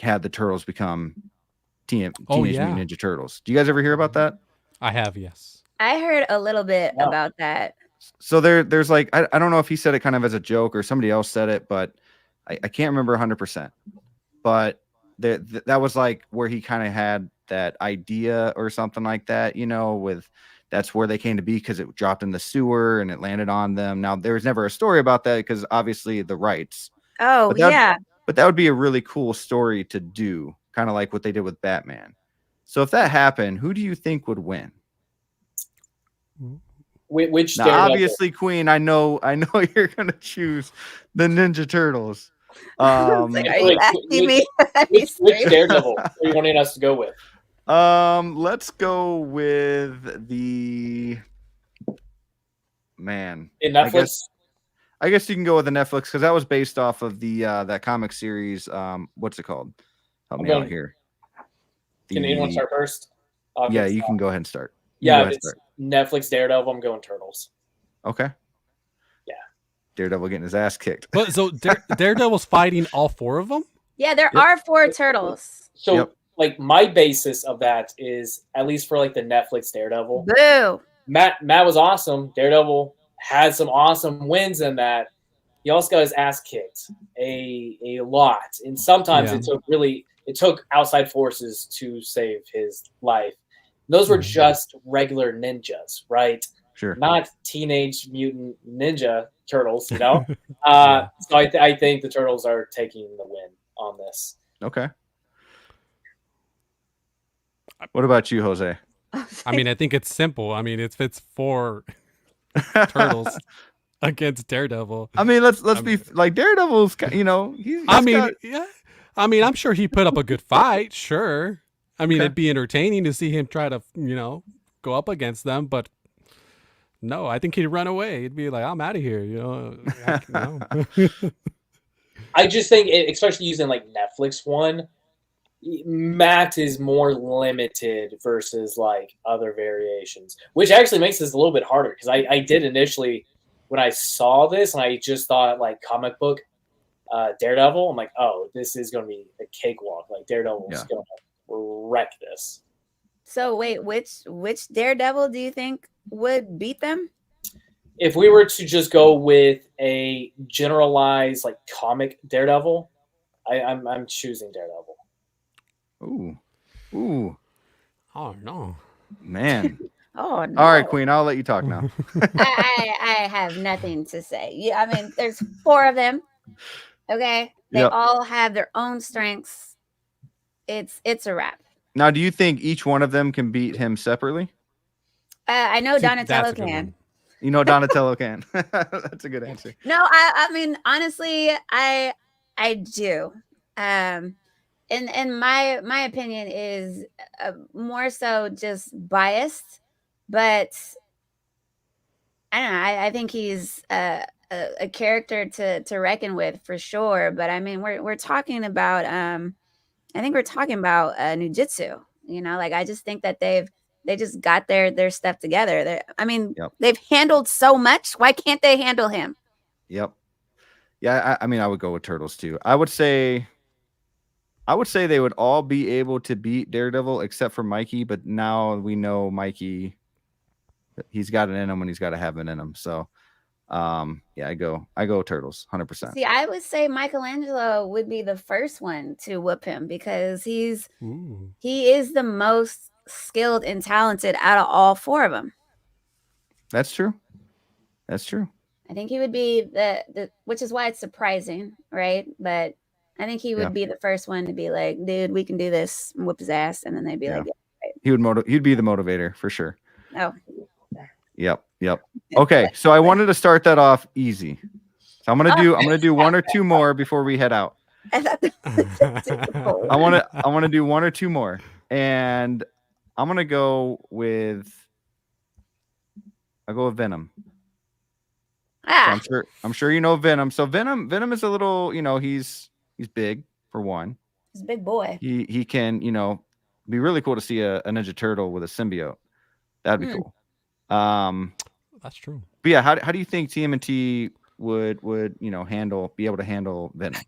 had the Turtles become Teenage Mutant Ninja Turtles. Do you guys ever hear about that? I have, yes. I heard a little bit about that. So there's like, I don't know if he said it kind of as a joke or somebody else said it, but I can't remember 100%. But that was like where he kind of had that idea or something like that, you know, with that's where they came to be because it dropped in the sewer and it landed on them. Now, there was never a story about that because obviously the rights. Oh, But that would be a really cool story to do, kind of like what they did with Batman. So if that happened, who do you think would win? Which now, obviously, Queen, I know you're going to choose the Ninja Turtles. Are you asking me? Which Daredevil are you wanting us to go with? Let's go with the man. In Netflix? I guess you can go with the Netflix because that was based off of the that comic series. What's it called? Help me out here. Can anyone start first? Yeah, you can go ahead and start. Yeah, if it's Netflix Daredevil, I'm going Turtles. Okay. Yeah. Daredevil getting his ass kicked. But so Daredevil's fighting all four of them? Yeah, there are 4 Turtles. So like my basis of that is at least for like the Netflix Daredevil. Boo. Matt was awesome. Daredevil had some awesome wins in that. He also got his ass kicked a lot. And sometimes it took outside forces to save his life. Those were just regular ninjas, right? Sure. Not Teenage Mutant Ninja Turtles, you know? So I think the Turtles are taking the win on this. Okay. What about you, Jose? I mean, I think it's simple. I mean, it's 4 Turtles against Daredevil. I mean, let's be like Daredevil's, you know. I mean, I'm sure he put up a good fight. Sure. I mean, it'd be entertaining to see him try to, you know, go up against them. But no, I think he'd run away. He'd be like, I'm out of here. You know. I just think, especially using like Netflix one, Matt is more limited versus like other variations, which actually makes this a little bit harder because I did initially when I saw this and I just thought like comic book Daredevil. I'm like, oh, this is going to be a cakewalk. Like Daredevil's going to wreck this. So wait, which Daredevil do you think would beat them? If we were to just go with a generalized like comic Daredevil, I'm choosing Daredevil. Ooh, Oh no, man. Oh no! All right, Queen, I'll let you talk now. I have nothing to say. Yeah, I mean, there's 4 of them. Okay, they Yep. all have their own strengths. It's a wrap. Now, do you think each one of them can beat him separately? I know See, Donatello that's a good can. one. You know, Donatello can. That's a good answer. No, I mean honestly, I do. And my opinion is more so just biased, but I don't know. I think he's a character to reckon with for sure. But I mean, we're talking about I think we're talking about nujitsu. You know, like I just think that they just got their stuff together. I mean, Yep. they've handled so much. Why can't they handle him? Yep. Yeah, I mean, I would go with Turtles too. I would say they would all be able to beat Daredevil except for Mikey, but now we know Mikey, he's got it in him when he's got to have it in him. So, yeah, I go Turtles, 100%. See, I would say Michelangelo would be the first one to whoop him because he is the most skilled and talented out of all 4 of them. That's true. That's true. I think he would be the which is why it's surprising, right? But I think he would be the first one to be like, dude, we can do this, and whoop his ass, and then they'd be like, yeah, right. He'd be the motivator for sure. Oh. Yep. Okay, so I wanted to start that off easy. So I'm gonna do 1 or 2 more before we head out. I thought that was I want to do 1 or 2 more, and I'm gonna go with Venom. So I'm sure you know Venom. So Venom is a little, he's big for one. He's a big boy. He can, be really cool to see a Ninja Turtle with a symbiote. That'd be cool. That's true. But yeah, how do you think TMNT would be able to handle Venom?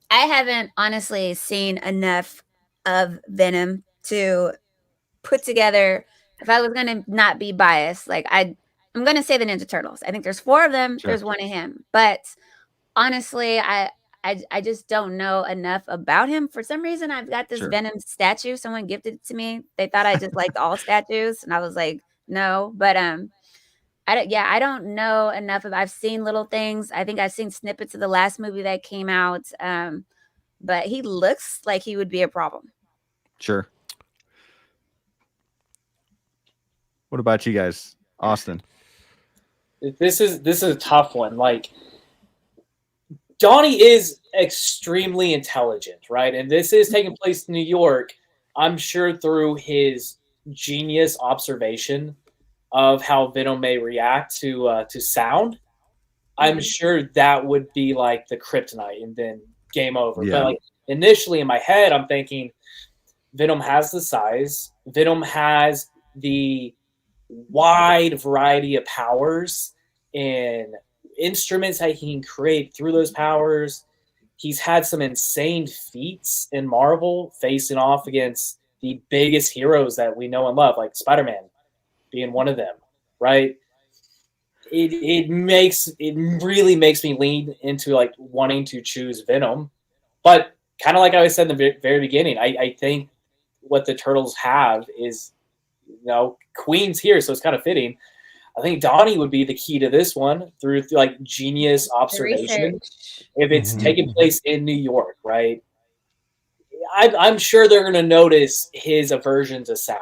I haven't honestly seen enough of Venom to put together. If I was gonna not be biased, like I'm gonna say the Ninja Turtles. I think there's 4 of them. Sure. There's 1 of him, but honestly, I just don't know enough about him. For some reason, I've got this Venom statue. Someone gifted it to me. They thought I just liked all statues, and I was like, no. But I don't know enough of. I've seen little things. I think I've seen snippets of the last movie that came out. But he looks like he would be a problem. Sure. What about you guys, Austin? This is a tough one. Like, Donnie is extremely intelligent, right? And this is taking place in New York. I'm sure through his genius observation of how Venom may react to sound, I'm sure that would be like the kryptonite, and then game over. Yeah. But like initially in my head, I'm thinking Venom has the size. Venom has the wide variety of powers and instruments that he can create through those powers. He's had some insane feats in Marvel, facing off against the biggest heroes that we know and love, like Spider-Man being one of them, right? It really makes me lean into like wanting to choose Venom. But kind of like I said in the very beginning, I think what the Turtles have is, Queen's here, so it's kind of fitting. I think Donnie would be the key to this one through like genius observation. If it's taking place in New York, right? I'm sure they're going to notice his aversion to sound.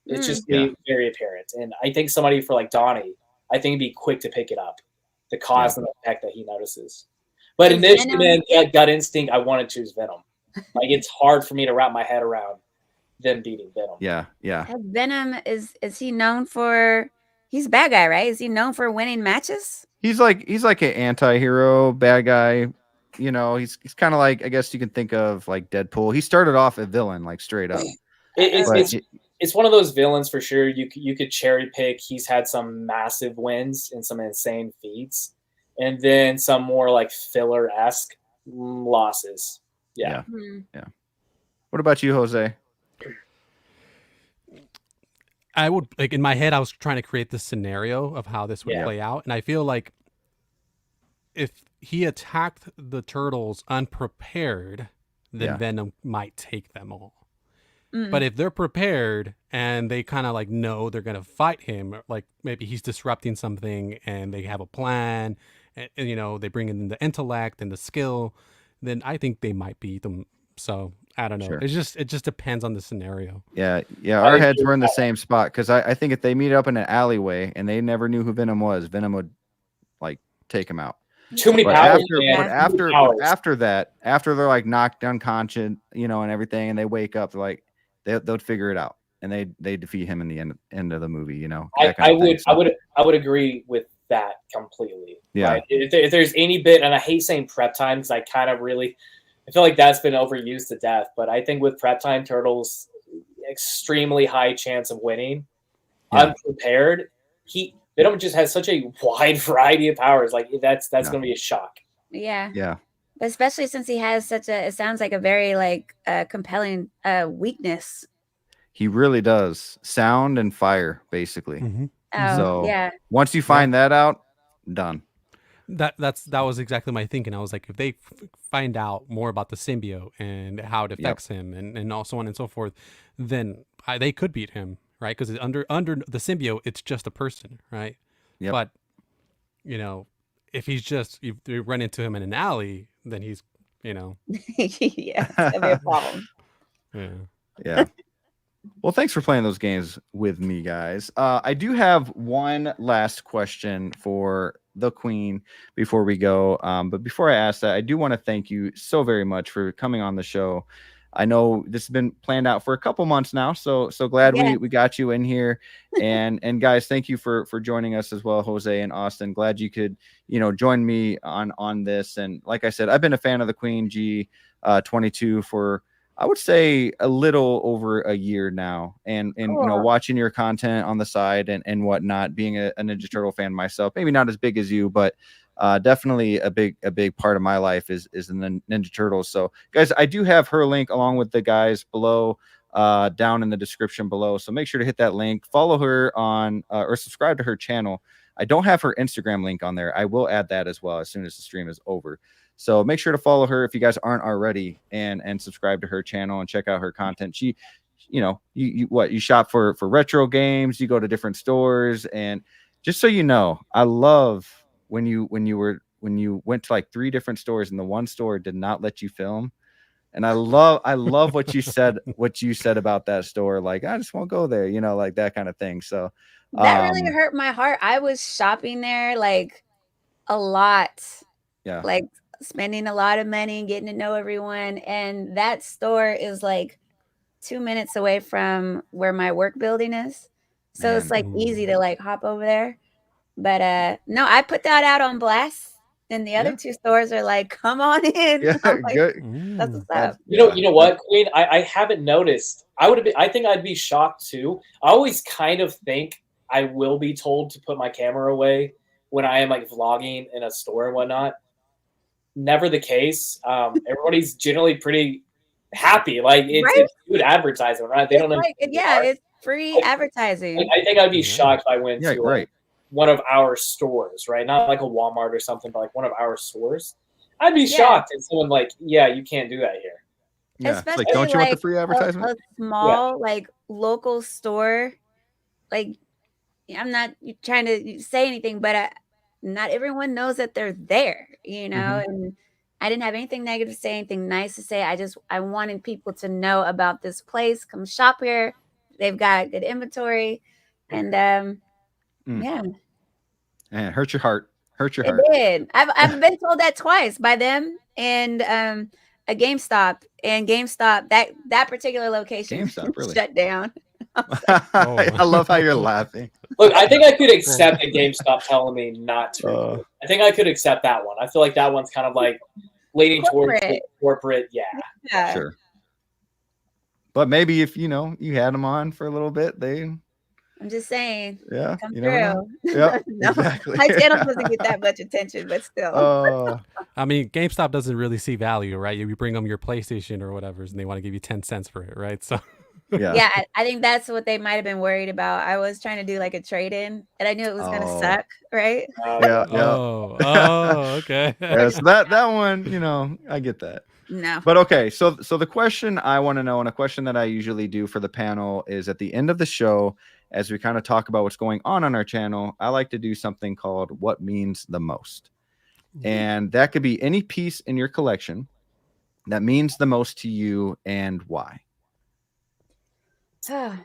It's just very apparent. And I think somebody for like Donnie, I think he'd be quick to pick it up, the cause and the effect that he notices. But initially, man, gut instinct, I want to choose Venom. Like, it's hard for me to wrap my head around them beating Venom. Yeah. Venom is he known for? He's a bad guy, right? Is he known for winning matches? He's like an anti-hero, bad guy. He's kind of like, I guess you can think of like Deadpool. He started off a villain, like straight up. It's one of those villains for sure. You could cherry pick. He's had some massive wins and some insane feats, and then some more like filler-esque losses. Yeah. What about you, Jose? I would like in my head, I was trying to create this scenario of how this would play out. And I feel like if he attacked the turtles unprepared, then Venom might take them all. But if they're prepared and they kind of like know they're going to fight him, like maybe he's disrupting something and they have a plan and you know, they bring in the intellect and the skill, then I think they might beat them. So I don't know. Sure. It just depends on the scenario. Yeah. Our heads were in the same spot because I think if they meet up in an alleyway and they never knew who Venom was, Venom would like take him out. Too many powers. After that, after they're like knocked unconscious, you know, and everything, and they wake up, they're like they'll figure it out, and they defeat him in the end of the movie. You know, I would agree with that completely. Yeah. Right? If there's any bit, and I hate saying prep time because I feel like that's been overused to death. But I think with prep time, Turtles extremely high chance of winning. Unprepared, Venom just has such a wide variety of powers. Like that's going to be a shock. Yeah. Yeah. Especially since he has it sounds like a very like compelling weakness. He really does. Sound and fire, basically. Oh, so once you find that out, done. That was exactly my thinking. I was like, if they find out more about the symbiote and how it affects him and all so on and so forth, then they could beat him, right? Because under the symbiote, it's just a person, right? Yep. But you know, if you run into him in an alley, then he's, you know, it's gonna be a problem. Yeah. Well, thanks for playing those games with me, guys. I do have one last question for the Queen before we go. But before I ask that, I do want to thank you so very much for coming on the show. I know this has been planned out for a couple months now, so glad we got you in here. And guys, thank you for joining us as well, Jose and Austin. Glad you could, you know, join me on this. And like I said, I've been a fan of the Queen G22 for, I would say, a little over a year now, and you know, watching your content on the side and whatnot, being a Ninja Turtle fan myself, maybe not as big as you, but definitely a big part of my life is in the Ninja Turtles. So guys, I do have her link along with the guys below, down in the description below. So make sure to hit that link, follow her on or subscribe to her channel. I don't have her Instagram link on there. I will add that as well as soon as the stream is over. So make sure to follow her if you guys aren't already, and subscribe to her channel and check out her content. She, you know, you shop for retro games, you go to different stores, and just so you know, I love when you went to like 3 different stores and the one store did not let you film. And I love what you said about that store. Like, I just won't go there, you know, like that kind of thing. So that really hurt my heart. I was shopping there like a lot. Yeah. Like spending a lot of money and getting to know everyone. And that store is like 2 minutes away from where my work building is. So it's like easy to like hop over there. But no, I put that out on blast. And the other 2 stores are like, come on in. Yeah, like, good. That's what's up. You know what, Queen? I haven't noticed. I think I'd be shocked too. I always kind of think I will be told to put my camera away when I am like vlogging in a store and whatnot. Never the case. Everybody's generally pretty happy. Like it's good advertising, right? They don't know. It's free advertising. I think I'd be shocked if I went to one of our stores, right? Not like a Walmart or something, but like one of our stores. I'd be shocked if someone like, you can't do that here. Yeah, especially like, don't you want the free advertisement? A small like local store. Like, I'm not trying to say anything, but not everyone knows that they're there, you know. And I didn't have anything negative to say, anything nice to say. I wanted people to know about this place. Come shop here. They've got good inventory, and and it hurt your heart. It did. I've been told that twice by them and a GameStop, and GameStop that particular location really shut down. I love how you're laughing. Look, I think I could accept a GameStop telling me not to. I think I could accept that one. I feel like that one's kind of like leaning towards corporate. Yeah, sure. But maybe if you had them on for a little bit, I'm just saying. Yeah, come you through. Yeah, no, exactly. my channel doesn't get that much attention, but still. I mean, GameStop doesn't really see value, right? You bring them your PlayStation or whatever, and they want to give you 10 cents for it, right? So. Yeah, I think that's what they might have been worried about. I was trying to do like a trade-in, and I knew it was gonna suck, right? Yeah, yeah. Okay. Yeah, so that one, you know, I get that. No. But okay, so the question I want to know, and a question that I usually do for the panel, is at the end of the show, as we kind of talk about what's going on our channel, I like to do something called What Means the Most. And that could be any piece in your collection that means the most to you and why. I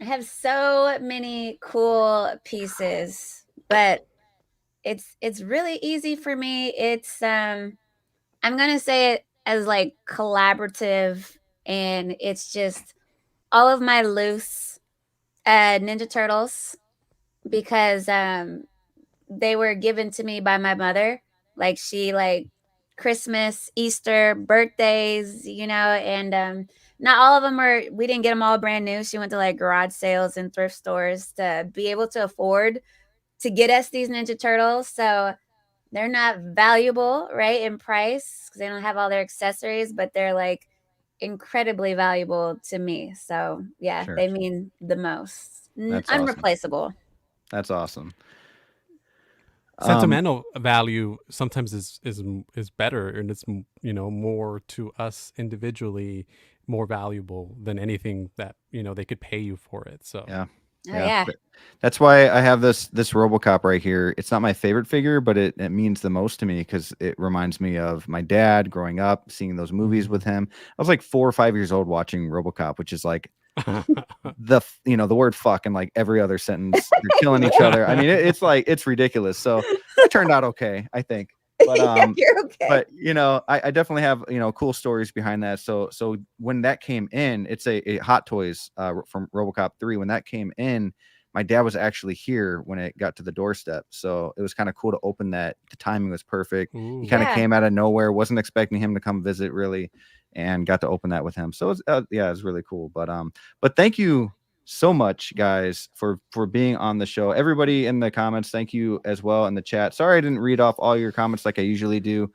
have so many cool pieces, but it's really easy for me. It's I'm gonna say it as like collaborative, and it's just all of my loose Ninja Turtles, because they were given to me by my mother. Like she like Christmas, Easter, birthdays, you know, and not all of them are, we didn't get them all brand new. She went to like garage sales and thrift stores to be able to afford to get us these Ninja Turtles. So they're not valuable, right, in price, because they don't have all their accessories, but they're like incredibly valuable to me. So yeah, Sure. they mean the most. That's awesome. Unreplaceable. That's awesome. Sentimental value sometimes is better, and it's, you know, more to us individually, more valuable than anything that, you know, they could pay you for it. So Yeah. Oh yeah. That's why I have this RoboCop right here. It's not my favorite figure, but it means the most to me because it reminds me of my dad growing up, seeing those movies with him. I was like 4 or 5 years old watching RoboCop, which is like the word fuck in like every other sentence. They're killing each other. I mean, it's like, it's ridiculous. So I turned out okay, I think. But Yeah, you're okay. but you know, I definitely have, you know, cool stories behind that. So when that came in, it's a Hot Toys from RoboCop 3. When that came in, my dad was actually here when it got to the doorstep. So it was kind of cool to open that. The timing was perfect. Ooh. He kind of Yeah. came out of nowhere. Wasn't expecting him to come visit really, and got to open that with him. So it's yeah, it's really cool. But thank you so much, guys, for being on the show. Everybody in the comments, thank you as well in the chat. Sorry I didn't read off all your comments like I usually do,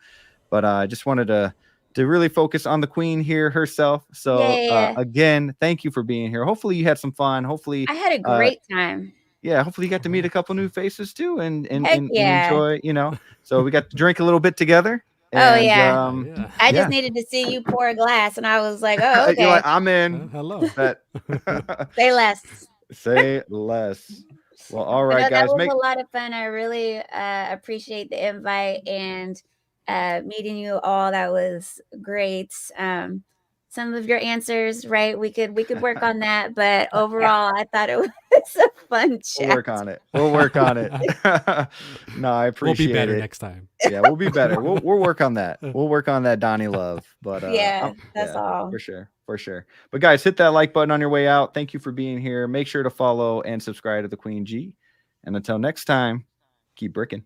but I just wanted to really focus on the queen here herself. So Yeah. again, thank you for being here. Hopefully you had some fun. Hopefully I had a great time. yeah, hopefully you got to meet a couple new faces too, and Heck yeah. enjoy, you know. So we got to drink a little bit together. Oh, And, yeah. Yeah. I yeah. just needed to see you pour a glass, and I was like, oh, You're okay. like, I'm in. Hello. But Say less. say less. Well, all But right, no, that guys. was a lot of fun. I really appreciate the invite and meeting you all. That was great. Some of your answers, right? We could work on that, but overall, I thought it was a fun chat. We'll work on it. We'll work on it. No, I appreciate We'll be better it. next time. Yeah, we'll be better. We'll work on that. We'll work on that Donnie love. But yeah, that's all. for sure. For sure. But guys, hit that like button on your way out. Thank you for being here. Make sure to follow and subscribe to the Queen G. And until next time, keep bricking.